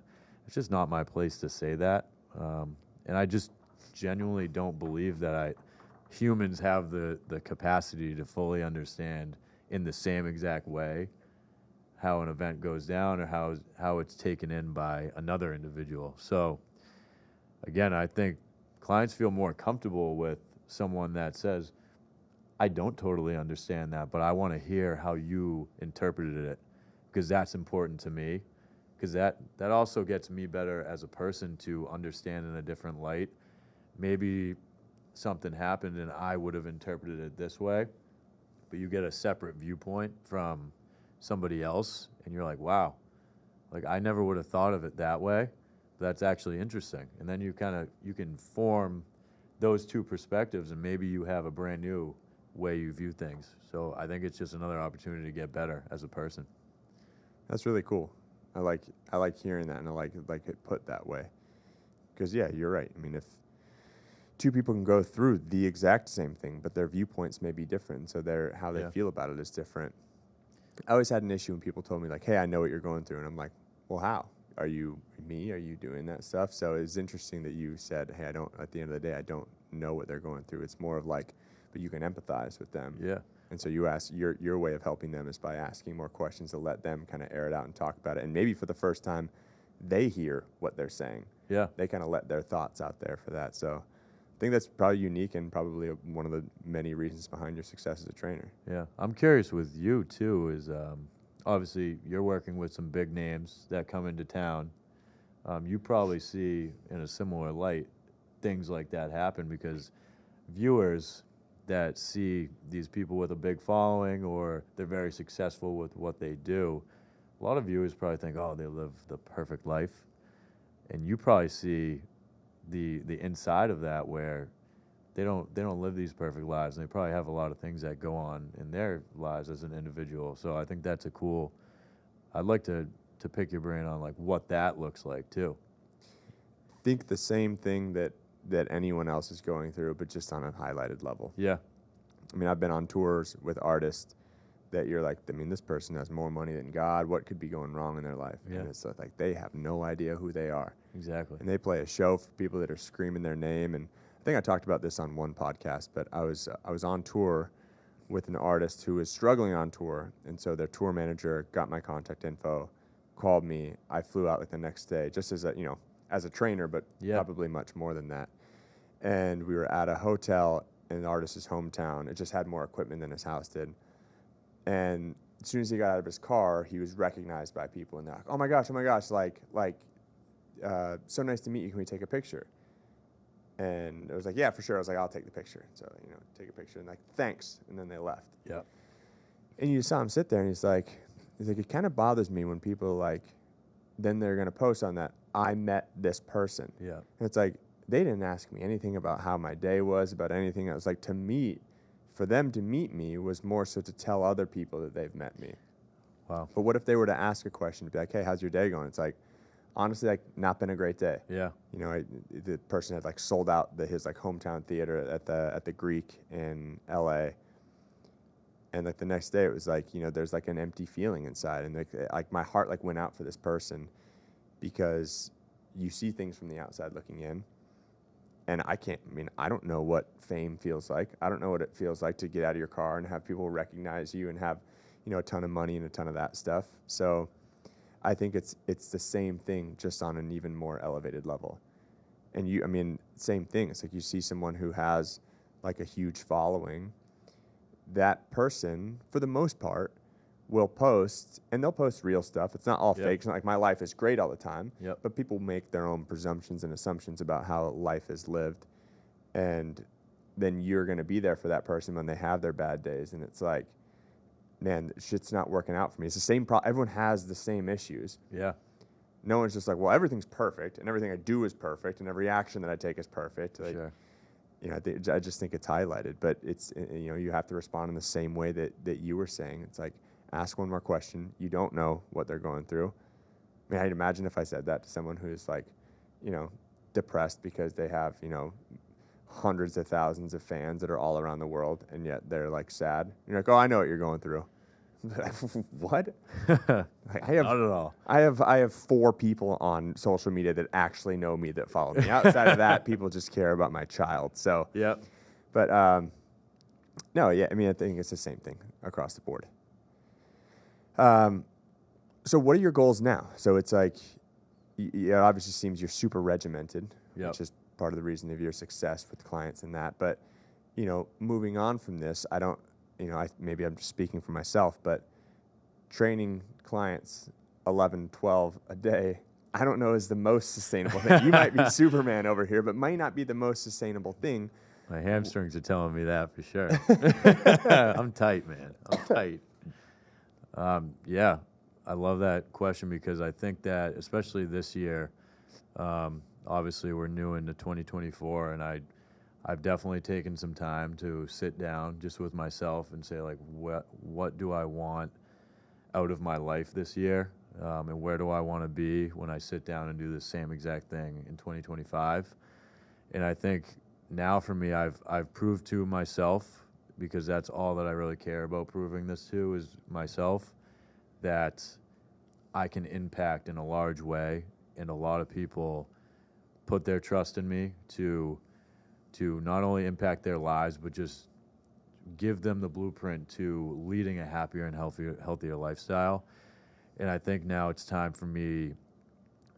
it's just not my place to say that. And I just genuinely don't believe that humans have the capacity to fully understand in the same exact way how an event goes down, or how it's taken in by another individual. So again, I think clients feel more comfortable with someone that says, I don't totally understand that, but I want to hear how you interpreted it, because that's important to me, because that also gets me better as a person to understand in a different light. Maybe something happened and I would have interpreted it this way, but you get a separate viewpoint from somebody else and you're like, wow, like I never would have thought of it that way. that's actually interesting. And then you can form those two perspectives, and maybe you have a brand new way you view things. So I think it's just another opportunity to get better as a person. That's really cool. I like hearing that, and I like it put that way. Because yeah, you're right. I mean, if two people can go through the exact same thing, but their viewpoints may be different, so how they feel about it is different. I always had an issue when people told me like, "Hey, I know what you're going through," and I'm like, "Well, how? Are you me? Are you doing that stuff?" So it's interesting that you said, "Hey, I don't." At the end of the day, I don't know what they're going through. It's more of like, but you can empathize with them. Yeah. And so you ask your way of helping them is by asking more questions to let them kind of air it out and talk about it. And maybe for the first time, they hear what they're saying. Yeah. They kind of let their thoughts out there for that. So I think that's probably unique and probably one of the many reasons behind your success as a trainer. Yeah. I'm curious with you, too, is obviously you're working with some big names that come into town. You probably see in a similar light things like that happen, because viewers that see these people with a big following or they're very successful with what they do, a lot of viewers probably think, oh, they live the perfect life. And you probably see the inside of that, where they don't live these perfect lives, and they probably have a lot of things that go on in their lives as an individual. So I think that's I'd like to pick your brain on like what that looks like too. Think the same thing that anyone else is going through, but just on a highlighted level. Yeah. I mean, I've been on tours with artists that you're like, I mean, this person has more money than God. What could be going wrong in their life? Yeah. And it's like they have no idea who they are. Exactly. And they play a show for people that are screaming their name. And I think I talked about this on one podcast, but I was on tour with an artist who was struggling on tour. And so their tour manager got my contact info, called me. I flew out like the next day, just as a trainer, but probably much more than that. And we were at a hotel in the artist's hometown. It just had more equipment than his house did. And as soon as he got out of his car, he was recognized by people, and they're like, oh my gosh, so nice to meet you. Can we take a picture? And I was like, yeah, for sure. I was like, I'll take the picture. So, take a picture, and like, thanks. And then they left. Yeah. And you saw him sit there, and he's like, it kind of bothers me when people then they're going to post on that, I met this person. Yeah. And it's like, they didn't ask me anything about how my day was, about anything. It was like, for them to meet me was more so to tell other people that they've met me. Wow. But what if they were to ask a question, to be like, hey, how's your day going? It's like, honestly, not been a great day. Yeah. The person had sold out his hometown theater at the Greek in LA. And the next day it was there's an empty feeling inside. And my heart went out for this person, because you see things from the outside looking in. And I don't know what fame feels like. I don't know what it feels like to get out of your car and have people recognize you and have, a ton of money and a ton of that stuff. So I think it's the same thing, just on an even more elevated level. And same thing. It's like you see someone who has a huge following. That person, for the most part, will post, and they'll post real stuff. It's not all fake. It's not like my life is great all the time. Yep. But people make their own presumptions and assumptions about how life is lived. And then you're going to be there for that person when they have their bad days. And it's like, man, shit's not working out for me. It's the same problem. Everyone has the same issues. Yeah. No one's just like, well, everything's perfect, and everything I do is perfect, and every action that I take is perfect. Sure. I just think it's highlighted. But it's, you have to respond in the same way that you were saying. It's like, ask one more question. You don't know what they're going through. I mean, I'd imagine if I said that to someone who's depressed because they have, hundreds of thousands of fans that are all around the world, and yet they're sad. You're like, oh, I know what you're going through. What? I have, Not at all. I have 4 people on social media that actually know me, that follow me. Outside of that, people just care about my child. So, Yeah. But no, yeah. I mean, I think it's the same thing across the board. So what are your goals now? So it's like, it obviously seems you're super regimented, which is part of the reason of your success with clients and that. But, moving on from this, I don't, maybe I'm just speaking for myself, but training clients 11, 12 a day, I don't know is the most sustainable thing. You might be Superman over here, but might not be the most sustainable thing. My hamstrings are telling me that for sure. I'm tight, man. I'm tight. Yeah, I love that question, because I think that, especially this year, Obviously, we're new into 2024, and I've definitely taken some time to sit down just with myself and say, like, what do I want out of my life this year, and where do I want to be when I sit down and do the same exact thing in 2025? And I think now for me, I've proved to myself, because that's all that I really care about proving this to is myself, that I can impact in a large way, and a lot of people put their trust in me to not only impact their lives, but just give them the blueprint to leading a happier and healthier lifestyle. And I think now it's time for me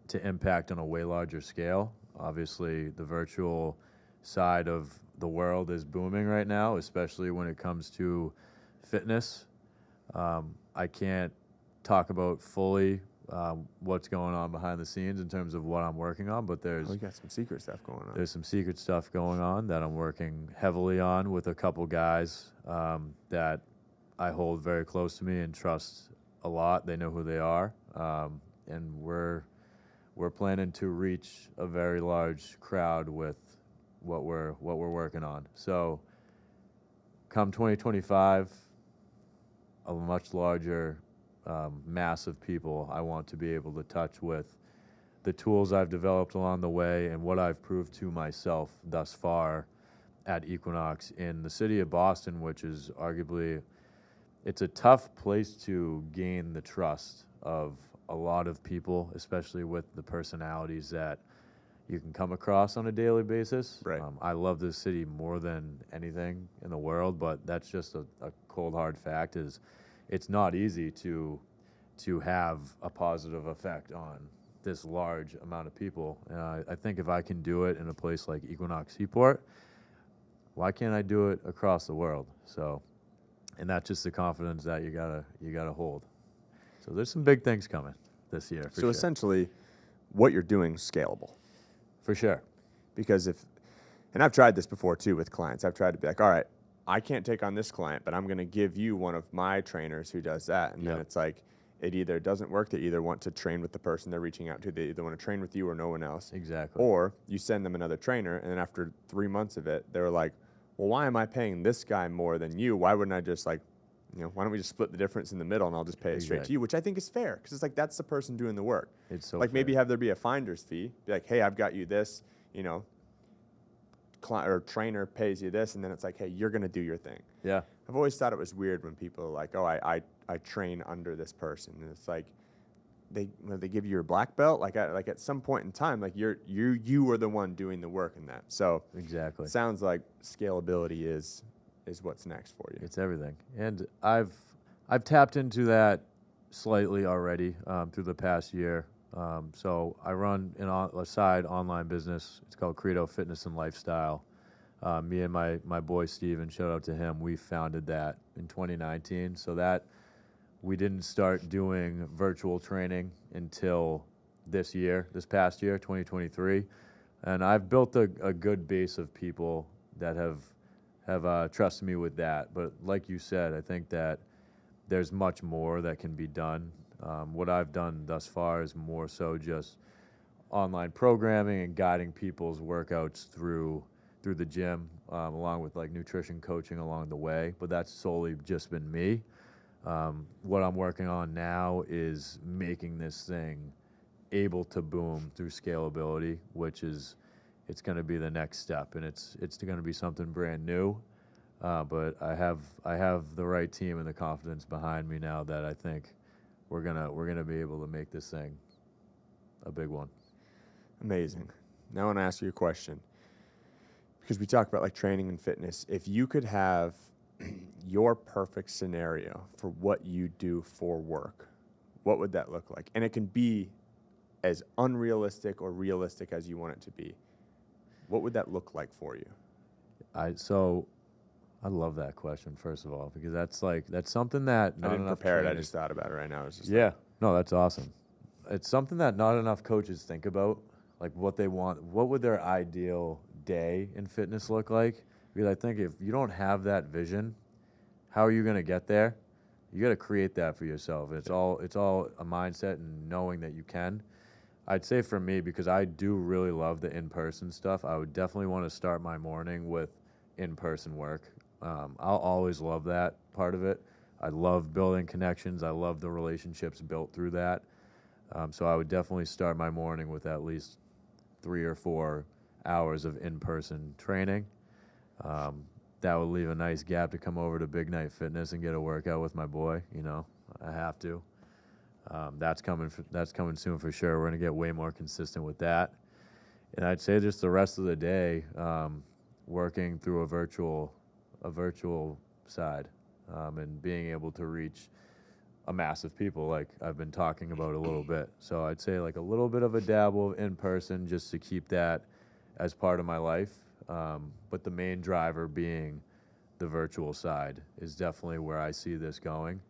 to impact on a way larger scale. Obviously, the virtual side of the world is booming right now, especially when it comes to fitness. I can't talk about fully what's going on behind the scenes in terms of what I'm working on, but We got some secret stuff going on. there's some secret stuff going on that I'm working heavily on with a couple guys that I hold very close to me and trust a lot. They know who they are, and we're planning to reach a very large crowd with what we're working on. So come 2025, a much larger mass of people I want to be able to touch with the tools I've developed along the way and what I've proved to myself thus far at Equinox in the city of Boston, which is arguably, it's a tough place to gain the trust of a lot of people, especially with the personalities that you can come across on a daily basis. Right. I love this city more than anything in the world, but that's just a cold hard fact. Is it's not easy to have a positive effect on this large amount of people. I think if I can do it in a place like Equinox Seaport, why can't I do it across the world? So, and that's just the confidence that you gotta hold. So there's some big things coming this year. So essentially, what you're doing is scalable. For sure. Because and I've tried this before too with clients. I've tried to be like, all right, I can't take on this client, but I'm going to give you one of my trainers who does that. And then it's like, it either doesn't work. They either want to train with the person they're reaching out to. They either want to train with you or no one else. Exactly. Or you send them another trainer, and then after 3 months of it, they're like, well, why am I paying this guy more than you? Why wouldn't I just why don't we just split the difference in the middle and I'll just pay it straight to you, which I think is fair, because it's like that's the person doing the work. It's so like fair. maybe have there be a finder's fee, be like, hey, I've got you this, client or trainer pays you this, and then it's like, hey, you're going to do your thing. Yeah. I've always thought it was weird when people are like, oh, I train under this person, and it's like they give you your black belt, like at some point in time, like you are the one doing the work in that. So Exactly. it sounds like scalability is what's next for you. It's everything. And I've tapped into that slightly already through the past year. So I run a side online business. It's called Credo Fitness and Lifestyle. Me and my boy Steven, shout out to him, we founded that in 2019. So that we didn't start doing virtual training until this past year, 2023. And I've built a good base of people that have trusted me with that. But like you said, I think that there's much more that can be done. What I've done thus far is more so just online programming and guiding people's workouts through the gym, along with like nutrition coaching along the way. But that's solely just been me. What I'm working on now is making this thing able to boom through scalability, which is it's going to be the next step, and it's going to be something brand new. But I have the right team and the confidence behind me now that I think we're gonna be able to make this thing a big one. Amazing. Now I want to ask you a question, because we talk about like training and fitness. If you could have your perfect scenario for what you do for work, what would that look like? And it can be as unrealistic or realistic as you want it to be. What would that look like for you? I love that question, first of all, because that's something that I didn't prepare it. I just thought about it right now. It's just no, that's awesome. It's something that not enough coaches think about, like what they want. What would their ideal day in fitness look like? Because I think if you don't have that vision, how are you going to get there? You got to create that for yourself. It's all a mindset and knowing that you can. I'd say for me, because I do really love the in-person stuff, I would definitely want to start my morning with in-person work. I'll always love that part of it. I love building connections. I love the relationships built through that. So I would definitely start my morning with at least 3 or 4 hours of in-person training. That would leave a nice gap to come over to Big Night Fitness and get a workout with my boy. You know, I have to. That's coming soon for sure. We're gonna get way more consistent with that. And I'd say just the rest of the day, working through a virtual side, and being able to reach a mass of people like I've been talking about a little bit. So I'd say like a little bit of a dabble in person just to keep that as part of my life. But the main driver being the virtual side is definitely where I see this going.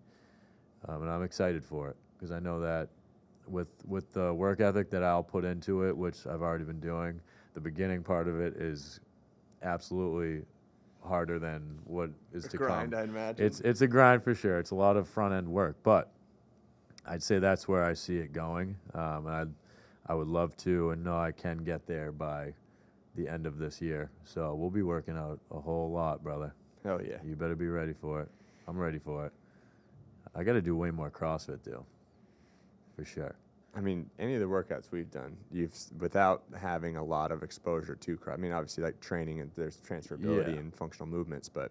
And I'm excited for it because I know that with the work ethic that I'll put into it, which I've already been doing, the beginning part of it is absolutely harder than what is to grind, come. I'd imagine. It's a grind for sure. It's a lot of front end work, but I'd say that's where I see it going. And I would love to, and know I can get there by the end of this year. So we'll be working out a whole lot, brother. Hell yeah. You better be ready for it. I'm ready for it. I got to do way more CrossFit, too, for sure. I mean, any of the workouts we've done, without having a lot of exposure to I mean, obviously, like training, and there's transferability and functional movements, but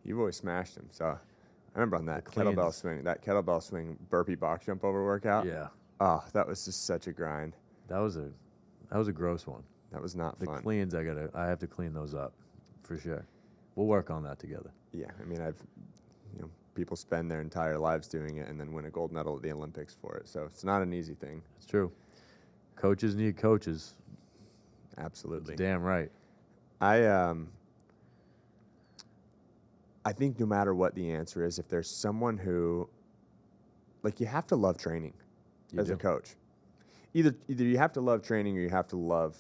you've always smashed them. So I remember on that kettlebell swing burpee box jump over workout. Yeah. Oh, that was just such a grind. That was a gross one. That was not fun. The cleans, I have to clean those up, for sure. We'll work on that together. Yeah, I mean, people spend their entire lives doing it and then win a gold medal at the Olympics for it. So it's not an easy thing. It's true. Coaches need coaches. Absolutely. That's damn right. I think no matter what the answer is, if there's someone who, like, you have to love training as a coach. Either you have to love training or you have to love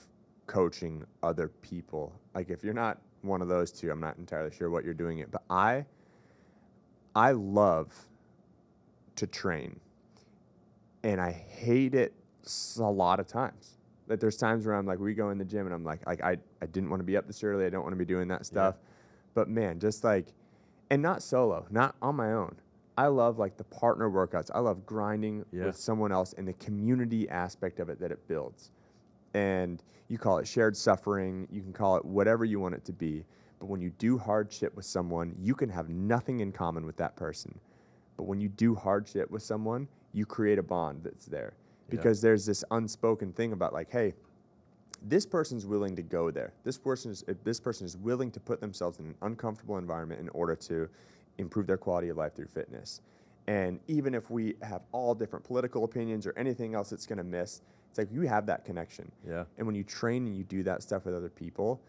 coaching other people. Like, if you're not one of those two, I'm not entirely sure what you're doing it. But I love to train, and I hate it a lot of times. Like, there's times where I'm like, we go in the gym, and I'm like I didn't want to be up this early. I don't want to be doing that stuff. Yeah. But, man, just like, and not solo, not on my own. I love, like, the partner workouts. I love grinding with someone else and the community aspect of it that it builds. And you call it shared suffering. You can call it whatever you want it to be. But when you do hard shit with someone, you can have nothing in common with that person. But when you do hard shit with someone, you create a bond that's there. Because there's this unspoken thing about, like, hey, this person's willing to go there. This person is willing to put themselves in an uncomfortable environment in order to improve their quality of life through fitness. And even if we have all different political opinions or anything else that's going to miss, it's like you have that connection. Yeah. And when you train and you do that stuff with other people,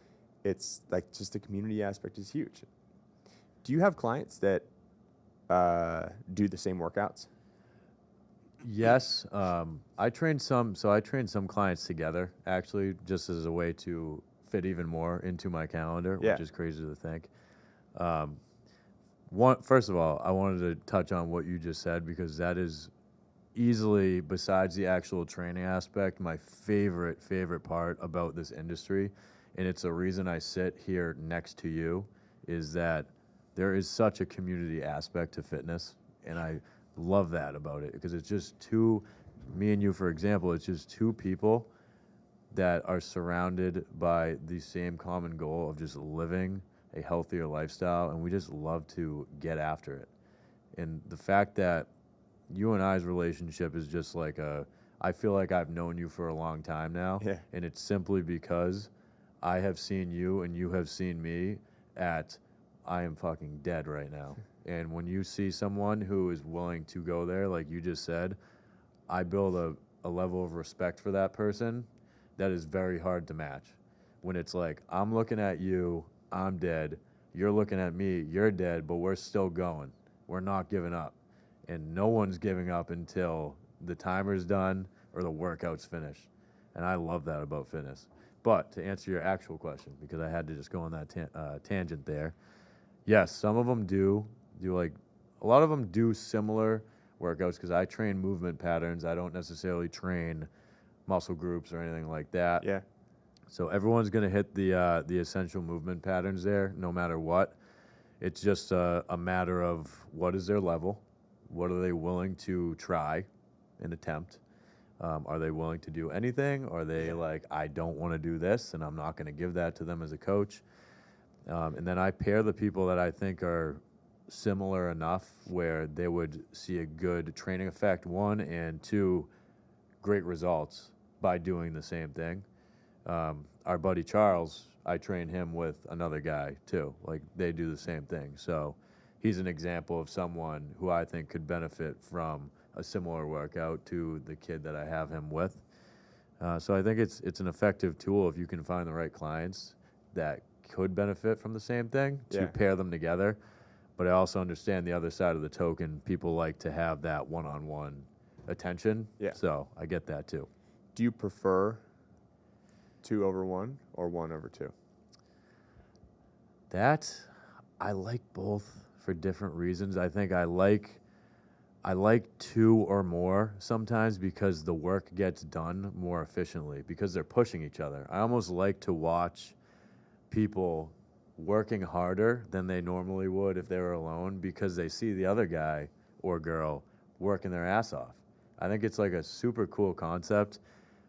it's like just the community aspect is huge. Do you have clients that do the same workouts? Yes. I train some clients together, actually, just as a way to fit even more into my calendar, which is crazy to think. First of all, I wanted to touch on what you just said, because that is easily, besides the actual training aspect, my favorite part about this industry. And it's a reason I sit here next to you, is that there is such a community aspect to fitness. And I love that about it, because it's just me and you, for example, it's just two people that are surrounded by the same common goal of just living a healthier lifestyle, and we just love to get after it. And the fact that you and I's relationship is just like I feel like I've known you for a long time now, and it's simply because I have seen you and you have seen me I am fucking dead right now. And when you see someone who is willing to go there, like you just said, I build a level of respect for that person that is very hard to match. When it's like, I'm looking at you, I'm dead, you're looking at me, you're dead, but we're still going. We're not giving up. And no one's giving up until the timer's done or the workout's finished. And I love that about fitness. But to answer your actual question, because I had to just go on that tangent there, yes, some of them do like, a lot of them do similar workouts, because I train movement patterns. I don't necessarily train muscle groups or anything like that. Yeah. So everyone's going to hit the essential movement patterns there, no matter what. It's just a matter of what is their level, what are they willing to try and attempt. Are they willing to do anything? Or are they like, I don't want to do this, and I'm not going to give that to them as a coach? And then I pair the people that I think are similar enough where they would see a good training effect, one, and two, great results by doing the same thing. Our buddy Charles, I train him with another guy too. Like, they do the same thing. So he's an example of someone who I think could benefit from a similar workout to the kid that I have him with. So I think it's an effective tool if you can find the right clients that could benefit from the same thing to pair them together. But I also understand the other side of the token. People like to have that one-on-one attention. Yeah. So I get that too. Do you prefer 2 over 1 or 1 over 2? That, I like both for different reasons. I think I like 2 or more sometimes because the work gets done more efficiently because they're pushing each other. I almost like to watch people working harder than they normally would if they were alone because they see the other guy or girl working their ass off. I think it's like a super cool concept.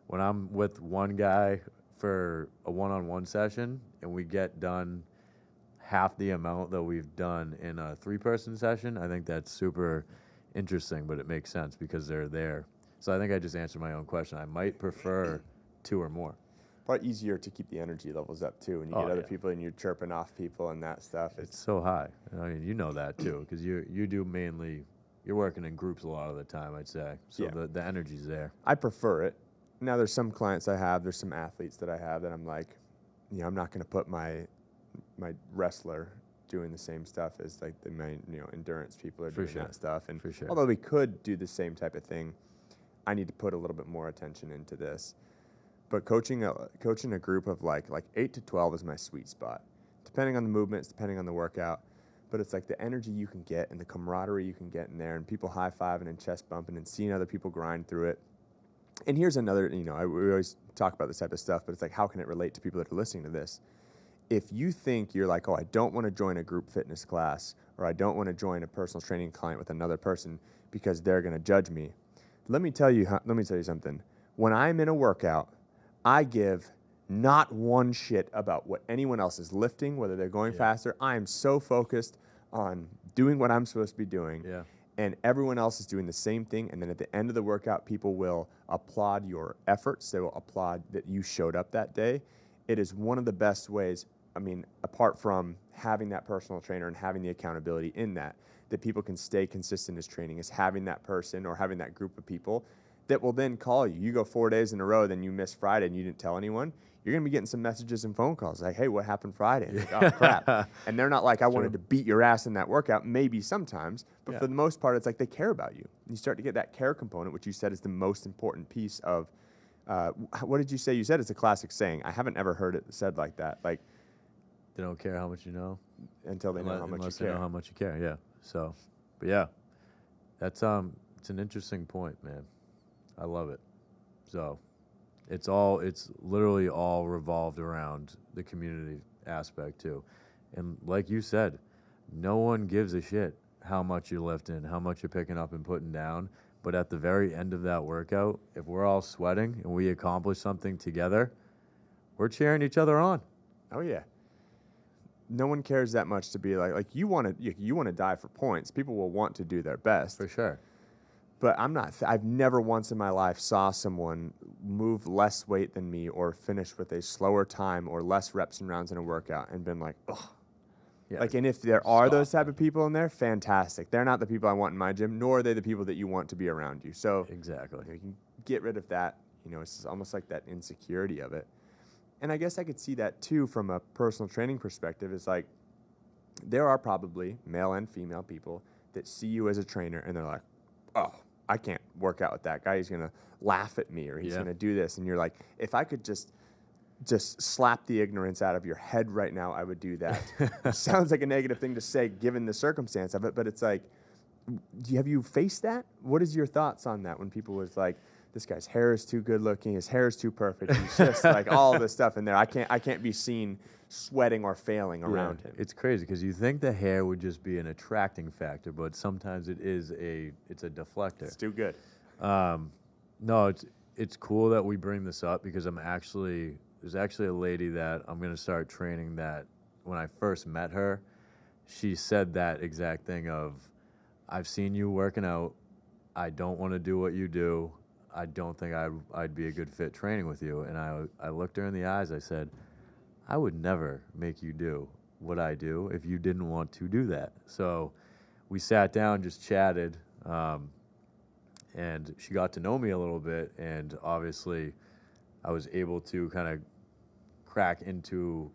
When I'm with one guy for a one-on-one session and we get done half the amount that we've done in a 3-person session, I think that's super interesting, but it makes sense because they're there. So I think I just answered my own question. I might prefer 2 or more. Probably easier to keep the energy levels up too when you get other people and you're chirping off people and that stuff. It's so high. I mean, you know that too because you do mainly, you're working in groups a lot of the time, I'd say. So the energy's there. I prefer it. Now there's some clients I have, there's some athletes that I have that I'm like, I'm not going to put my wrestler doing the same stuff as like the main, endurance people are doing that stuff. And although we could do the same type of thing, I need to put a little bit more attention into this. But coaching a group of like 8 to 12 is my sweet spot, depending on the movements, depending on the workout. But it's like the energy you can get and the camaraderie you can get in there and people high-fiving and chest bumping and seeing other people grind through it. And here's another, we always talk about this type of stuff, but it's like, how can it relate to people that are listening to this? If you think you're like, oh, I don't want to join a group fitness class or I don't want to join a personal training client with another person because they're going to judge me, let me tell you something. When I'm in a workout, I give not one shit about what anyone else is lifting, whether they're going faster. I am so focused on doing what I'm supposed to be doing. Yeah. And everyone else is doing the same thing. And then at the end of the workout, people will applaud your efforts. They will applaud that you showed up that day. It is one of the best ways, apart from having that personal trainer and having the accountability in that people can stay consistent as training, is having that person or having that group of people that will then call you. You go 4 days in a row, then you miss Friday and you didn't tell anyone. You're going to be getting some messages and phone calls like, hey, what happened Friday? Like, oh, crap. And they're not like, I wanted to beat your ass in that workout. Maybe sometimes, but for the most part, it's like they care about you. And you start to get that care component, which you said is the most important piece of, what did you say? You said it's a classic saying. I haven't ever heard it said like that. Like, they don't care how much you know until they know how much you care. Unless they know how much you care, yeah. So, but yeah, that's it's an interesting point, man. I love it. So, it's literally all revolved around the community aspect too, and like you said, no one gives a shit how much you're lifting, how much you're picking up and putting down. But at the very end of that workout, if we're all sweating and we accomplish something together, we're cheering each other on. Oh yeah. No one cares that much to be like you want to die for points. People will want to do their best. For sure. But I've never once in my life saw someone move less weight than me or finish with a slower time or less reps and rounds in a workout and been like, oh. Yeah, and if there are those type of people in there, fantastic. They're not the people I want in my gym, nor are they the people that you want to be around you. So exactly. You can get rid of that. It's almost like that insecurity of it. And I guess I could see that too from a personal training perspective. Is like there are probably male and female people that see you as a trainer and they're like, oh, I can't work out with that guy. He's going to laugh at me or he's going to do this. And you're like, if I could just slap the ignorance out of your head right now, I would do that. It sounds like a negative thing to say given the circumstance of it, but it's like, have you faced that? What is your thoughts on that when people was like, this guy's hair is too good looking, his hair is too perfect. He's just like all this stuff in there. I can't be seen sweating or failing around him. It's crazy because you think the hair would just be an attracting factor, but sometimes it's a deflector. It's too good. No, it's cool that we bring this up because there's actually a lady that I'm going to start training that when I first met her, she said that exact thing of, I've seen you working out. I don't want to do what you do. I don't think I'd be a good fit training with you. And I looked her in the eyes. I said, I would never make you do what I do if you didn't want to do that. So we sat down, just chatted, and she got to know me a little bit. And obviously I was able to kind of crack into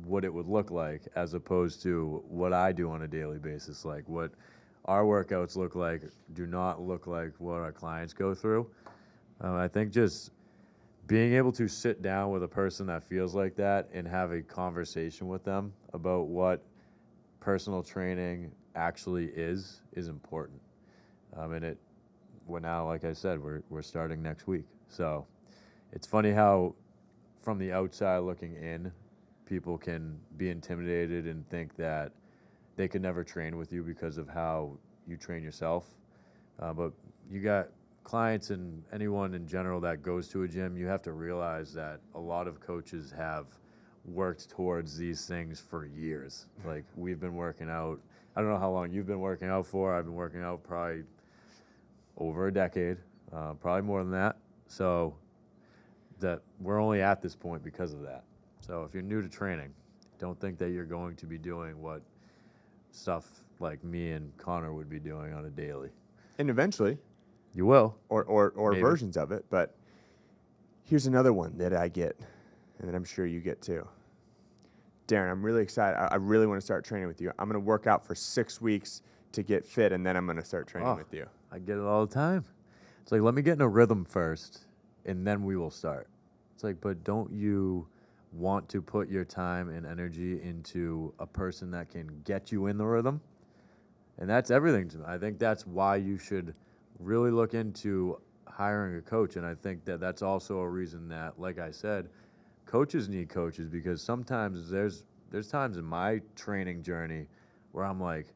what it would look like as opposed to what I do on a daily basis. Like what our workouts look like do not look like what our clients go through. I think just being able to sit down with a person that feels like that and have a conversation with them about what personal training actually is important. And we're now, like I said, we're starting next week. So it's funny how from the outside looking in, people can be intimidated and think that they could never train with you because of how you train yourself. But you got clients and anyone in general that goes to a gym, you have to realize that a lot of coaches have worked towards these things for years. Like we've been working out, I don't know how long you've been working out for. I've been working out probably over a decade, probably more than that. So that we're only at this point because of that. So if you're new to training, don't think that you're going to be doing what stuff like me and Connor would be doing on a daily. And eventually, you will. Or Maybe. versions of it. But here's another one that I get, and that I'm sure you get too. Darren, I'm really excited. I really want to start training with you. I'm going to work out for 6 weeks to get fit, and then I'm going to start training with you. I get it all the time. It's like, let me get in a rhythm first, and then we will start. It's like, but don't you want to put your time and energy into a person that can get you in the rhythm? And that's everything to me. I think that's why you should really look into hiring a coach. And I think that that's also a reason that, like I said, coaches need coaches, because sometimes there's times in my training journey where I'm like,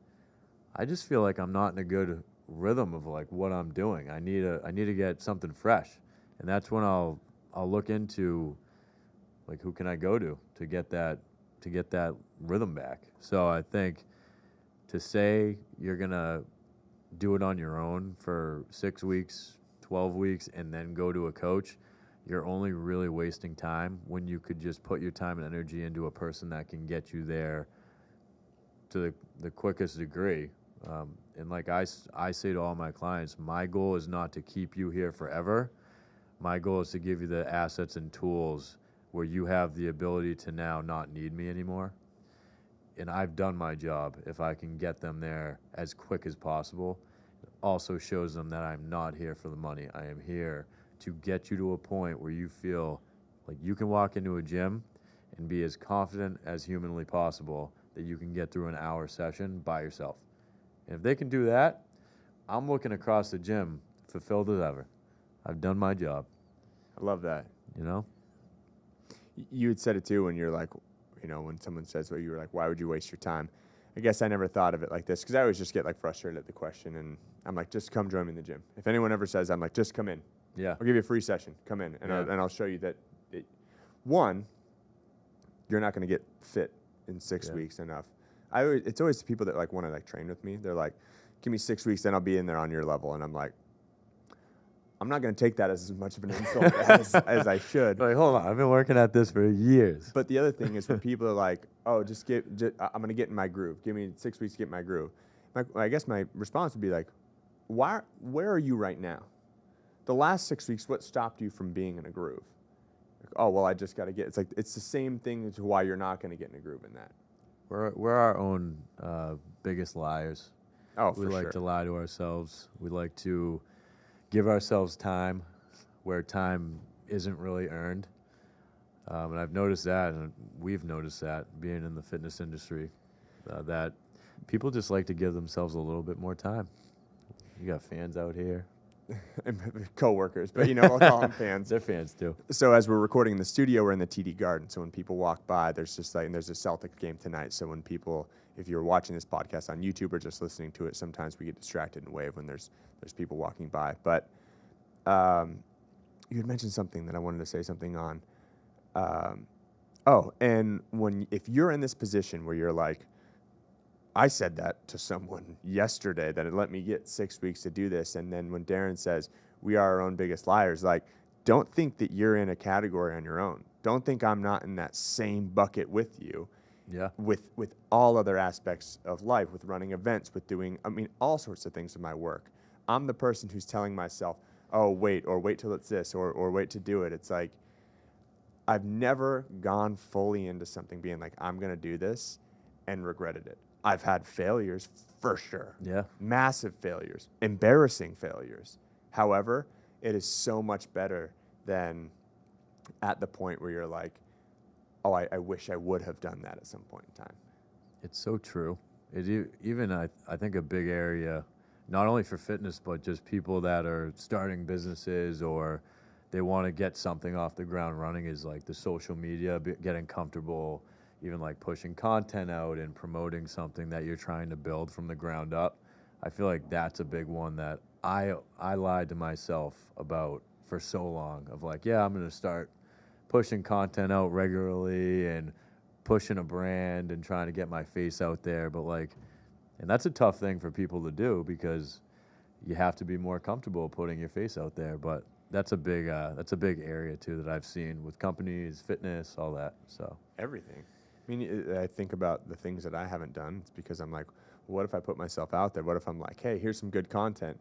I just feel like I'm not in a good rhythm of like what I'm doing. I need to get something fresh. And that's when I'll look into like who can I go to get that rhythm back. So I think to say you're going to do it on your own for 6 weeks, 12 weeks, and then go to a coach, you're only really wasting time when you could just put your time and energy into a person that can get you there to the quickest degree. And like I say to all my clients, my goal is not to keep you here forever. My goal is to give you the assets and tools where you have the ability to now not need me anymore. And I've done my job. If I can get them there as quick as possible, it also shows them that I'm not here for the money. I am here to get you to a point where you feel like you can walk into a gym and be as confident as humanly possible that you can get through an hour session by yourself. And if they can do that, I'm looking across the gym fulfilled as ever. I've done my job. I love that. You know? You had said it too when you're like, when someone says what, you were like, why would you waste your time? I guess I never thought of it like this, because I always just get like frustrated at the question, and I'm like, just come join me in the gym. If anyone ever says, I'm like, just come in. Yeah. I'll give you a free session. Come in, and I'll show you that. One, you're not going to get fit in 6 weeks enough. It's always the people that like want to like train with me. They're like, give me 6 weeks, then I'll be in there on your level. And I'm like, I'm not going to take that as much of an insult as I should. Like, hold on, I've been working at this for years. But the other thing is when people are like, oh, I'm going to get in my groove. Give me 6 weeks to get in my groove. I guess my response would be like, where are you right now? The last 6 weeks, what stopped you from being in a groove? Like, oh, well, I just got to get. It's like it's the same thing as why you're not going to get in a groove in that. We're our own biggest liars. Oh, for sure. We like to lie to ourselves. We like to give ourselves time where time isn't really earned. And I've noticed that, and we've noticed that being in the fitness industry, that people just like to give themselves a little bit more time. You got fans out here. co-workers, but we'll call them fans. They're fans too. So as we're recording in the studio, we're in the TD Garden. So when people walk by, there's just like, and there's a Celtic game tonight. So when people, if you're watching this podcast on YouTube or just listening to it, sometimes we get distracted and wave when there's people walking by. But you had mentioned something that I wanted to say something on. And if you're in this position where you're like, I said that to someone yesterday that it let me get 6 weeks to do this. And then when Darren says we are our own biggest liars, like, don't think that you're in a category on your own. Don't think I'm not in that same bucket with you. Yeah. With all other aspects of life, with running events, with doing, all sorts of things in my work. I'm the person who's telling myself, oh, wait till it's this, or wait to do it. It's like, I've never gone fully into something being like, I'm going to do this and regretted it. I've had failures for sure. Yeah. Massive failures, embarrassing failures. However, it is so much better than at the point where you're like, oh, I wish I would have done that at some point in time. It's so true. I think a big area, not only for fitness, but just people that are starting businesses or they want to get something off the ground running, is like the social media, getting comfortable, even like pushing content out and promoting something that you're trying to build from the ground up. I feel like that's a big one that I lied to myself about for so long, of like, yeah, I'm going to start pushing content out regularly and pushing a brand and trying to get my face out there. But like, and that's a tough thing for people to do because you have to be more comfortable putting your face out there. But that's a big area too that I've seen with companies, fitness, all that. So everything. I think about the things that I haven't done. It's because I'm like, what if I put myself out there? What if I'm like, hey, here's some good content,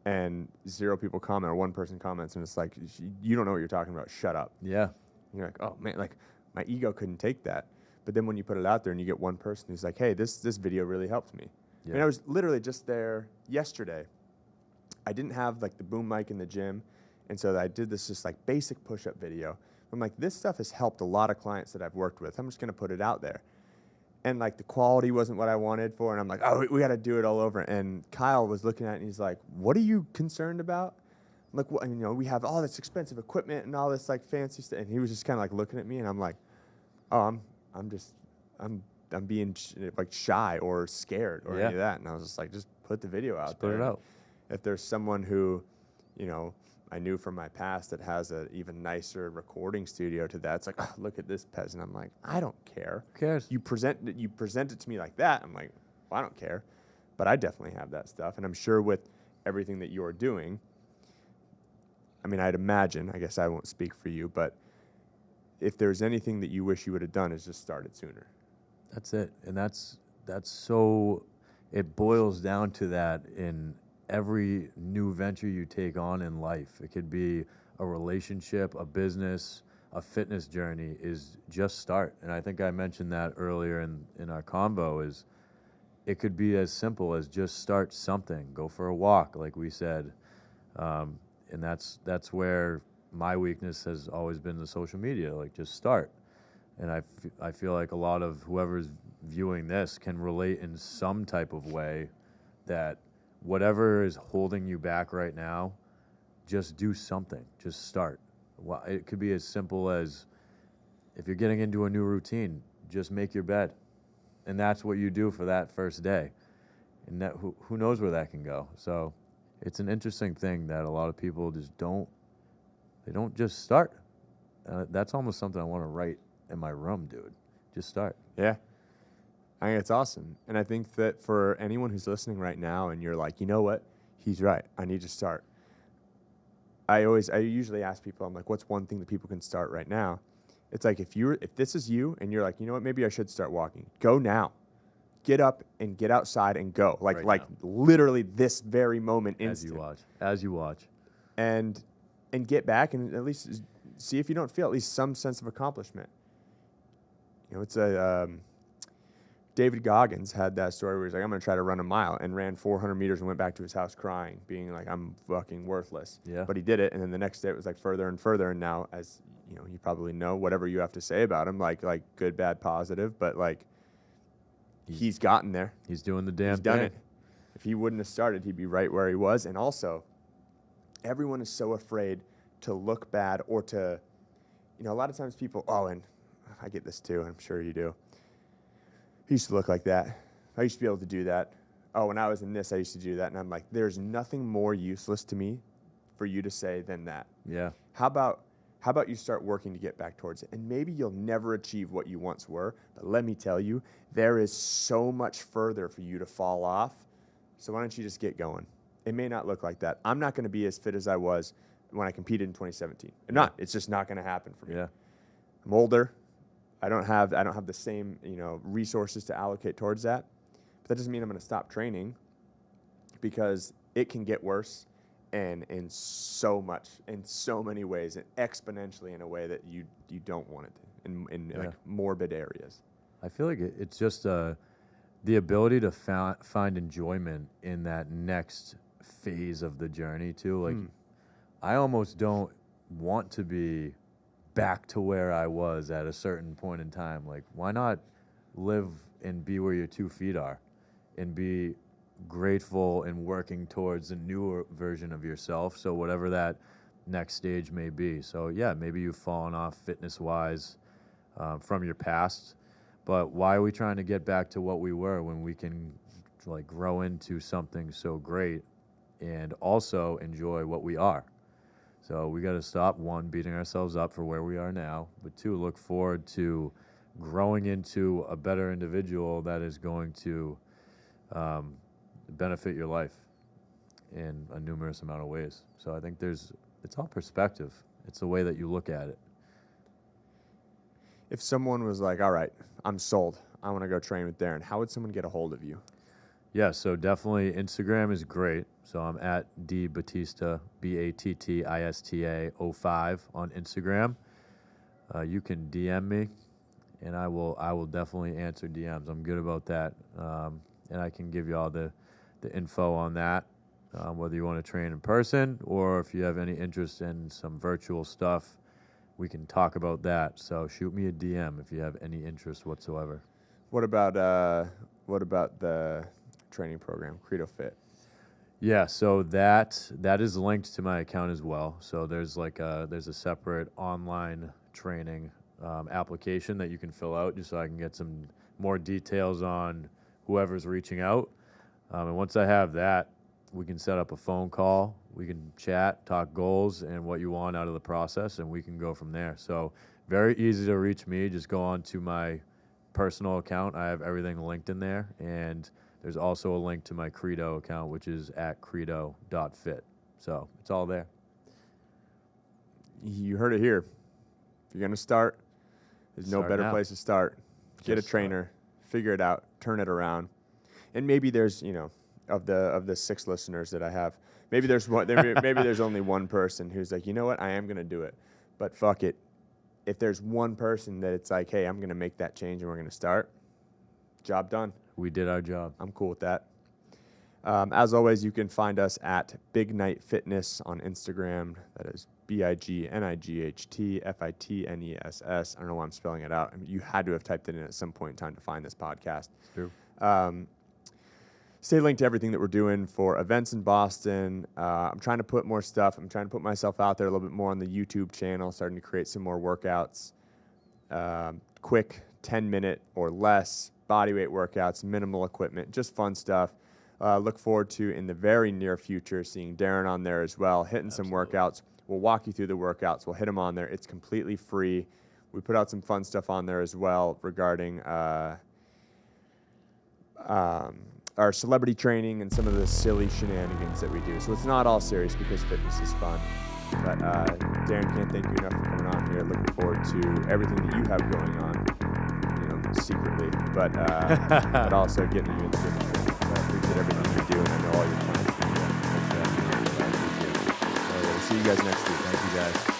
and 0 people comment or 1 person comments, and it's like, you don't know what you're talking about. Shut up. Yeah. And you're like, oh man, like my ego couldn't take that. But then when you put it out there and you get 1 person who's like, hey, this video really helped me. Yeah. I was literally just there yesterday. I didn't have like the boom mic in the gym, and so I did this just like basic push-up video. I'm like, this stuff has helped a lot of clients that I've worked with. I'm just gonna put it out there. And like the quality wasn't what I wanted for, and I'm like, oh, we gotta do it all over. And Kyle was looking at it and he's like, what are you concerned about? I'm like, well, we have all this expensive equipment and all this like fancy stuff. And he was just kind of like looking at me, and I'm like, oh, I'm being like shy or scared or any of that. And I was just like, just put the video out there. Put it out. If there's someone who, I knew from my past that has an even nicer recording studio to that, it's like, oh, look at this peasant. I'm like, I don't care. Who cares? You present it to me like that. I'm like, well, I don't care. But I definitely have that stuff. And I'm sure with everything that you're doing, I'd imagine, I guess I won't speak for you, but if there's anything that you wish you would have done, is just started sooner. That's it. And that's so, it boils down to that in every new venture you take on in life. It could be a relationship, a business, a fitness journey, is just start. And I think I mentioned that earlier in our combo, is it could be as simple as just start something, go for a walk, like we said. And that's where my weakness has always been the social media, like just start. And I feel like a lot of whoever's viewing this can relate in some type of way, that whatever is holding you back right now, just do something. Just start. Well, it could be as simple as, if you're getting into a new routine, just make your bed. And that's what you do for that first day. And that who knows where that can go. So it's an interesting thing that a lot of people just don't just start. That's almost something I want to write in my room, dude. Just start. Yeah. I think it's awesome. And I think that for anyone who's listening right now and you're like, you know what? He's right. I need to start. I usually ask people, I'm like, what's one thing that people can start right now? It's like, if this is you and you're like, you know what? Maybe I should start walking. Go now. Get up and get outside and go. Like literally this very moment instant. As you watch. And get back and at least see if you don't feel at least some sense of accomplishment. It's David Goggins had that story where he's like, I'm going to try to run a mile, and ran 400 meters and went back to his house crying, being like, I'm fucking worthless. Yeah. But he did it, and then the next day it was like further and further, and now, as you probably know, whatever you have to say about him, like good, bad, positive, but like he's gotten there. He's doing the damn thing. He's done it. If he wouldn't have started, he'd be right where he was. And also, everyone is so afraid to look bad or to, a lot of times people, and I get this too, and I'm sure you do. I used to look like that. I used to be able to do that. Oh, when I was in this, I used to do that. And I'm like, there's nothing more useless to me for you to say than that. Yeah. How about you start working to get back towards it? And maybe you'll never achieve what you once were, but let me tell you, there is so much further for you to fall off. So why don't you just get going? It may not look like that. I'm not going to be as fit as I was when I competed in 2017. It's just not going to happen for me. Yeah. I'm older. I don't have the same, resources to allocate towards that. But that doesn't mean I'm going to stop training, because it can get worse, and in so many ways, and exponentially in a way that you don't want it to, in like morbid areas. I feel like it's just the ability to find enjoyment in that next phase of the journey too. Like, I almost don't want to be back to where I was at a certain point in time. Like, why not live and be where your 2 feet are, and be grateful and working towards a newer version of yourself, so whatever that next stage may be. So yeah, maybe you've fallen off fitness-wise from your past, but why are we trying to get back to what we were when we can like grow into something so great and also enjoy what we are? So we got to stop, 1, beating ourselves up for where we are now, but 2, look forward to growing into a better individual that is going to benefit your life in a numerous amount of ways. So I think it's all perspective. It's the way that you look at it. If someone was like, all right, I'm sold, I want to go train with Darren, how would someone get a hold of you? Yeah, so definitely Instagram is great. So I'm at dbattista, Battista 05 on Instagram. You can DM me, and I will definitely answer DMs. I'm good about that, and I can give you all the info on that, whether you want to train in person or if you have any interest in some virtual stuff. We can talk about that. So shoot me a DM if you have any interest whatsoever. What about the training program, Credo Fit? Yeah, so that is linked to my account as well. So there's a separate online training application that you can fill out, just so I can get some more details on whoever's reaching out. And once I have that, we can set up a phone call. We can chat, talk goals, and what you want out of the process, and we can go from there. So very easy to reach me. Just go on to my personal account. I have everything linked in there, and there's also a link to my Credo account, which is at credo.fit. So it's all there. You heard it here. If you're going to start, there's no better place to start. Get a trainer, figure it out, turn it around. And maybe there's, of the 6 listeners that I have, maybe there's only one person who's like, you know what, I am going to do it. But fuck it. If there's one person that it's like, hey, I'm going to make that change and we're going to start, job done. We did our job. I'm cool with that. As always, you can find us at Big Night Fitness on Instagram. That is BIGNIGHTFITNESS. I don't know why I'm spelling it out. I mean, you had to have typed it in at some point in time to find this podcast. It's true. Stay linked to everything that we're doing for events in Boston. I'm trying to put more stuff. I'm trying to put myself out there a little bit more on the YouTube channel, starting to create some more workouts. Quick 10-minute or less bodyweight workouts, minimal equipment, just fun stuff. Look forward to, in the very near future, seeing Darren on there as well, hitting some workouts. We'll walk you through the workouts. We'll hit them on there. It's completely free. We put out some fun stuff on there as well regarding our celebrity training and some of the silly shenanigans that we do. So it's not all serious, because fitness is fun. But Darren, can't thank you enough for coming on here. Looking forward to everything that you have going on, secretly, but also getting you into different things. I appreciate everything you're doing. I know all your plans. We'll see you guys next week. Thank you, guys.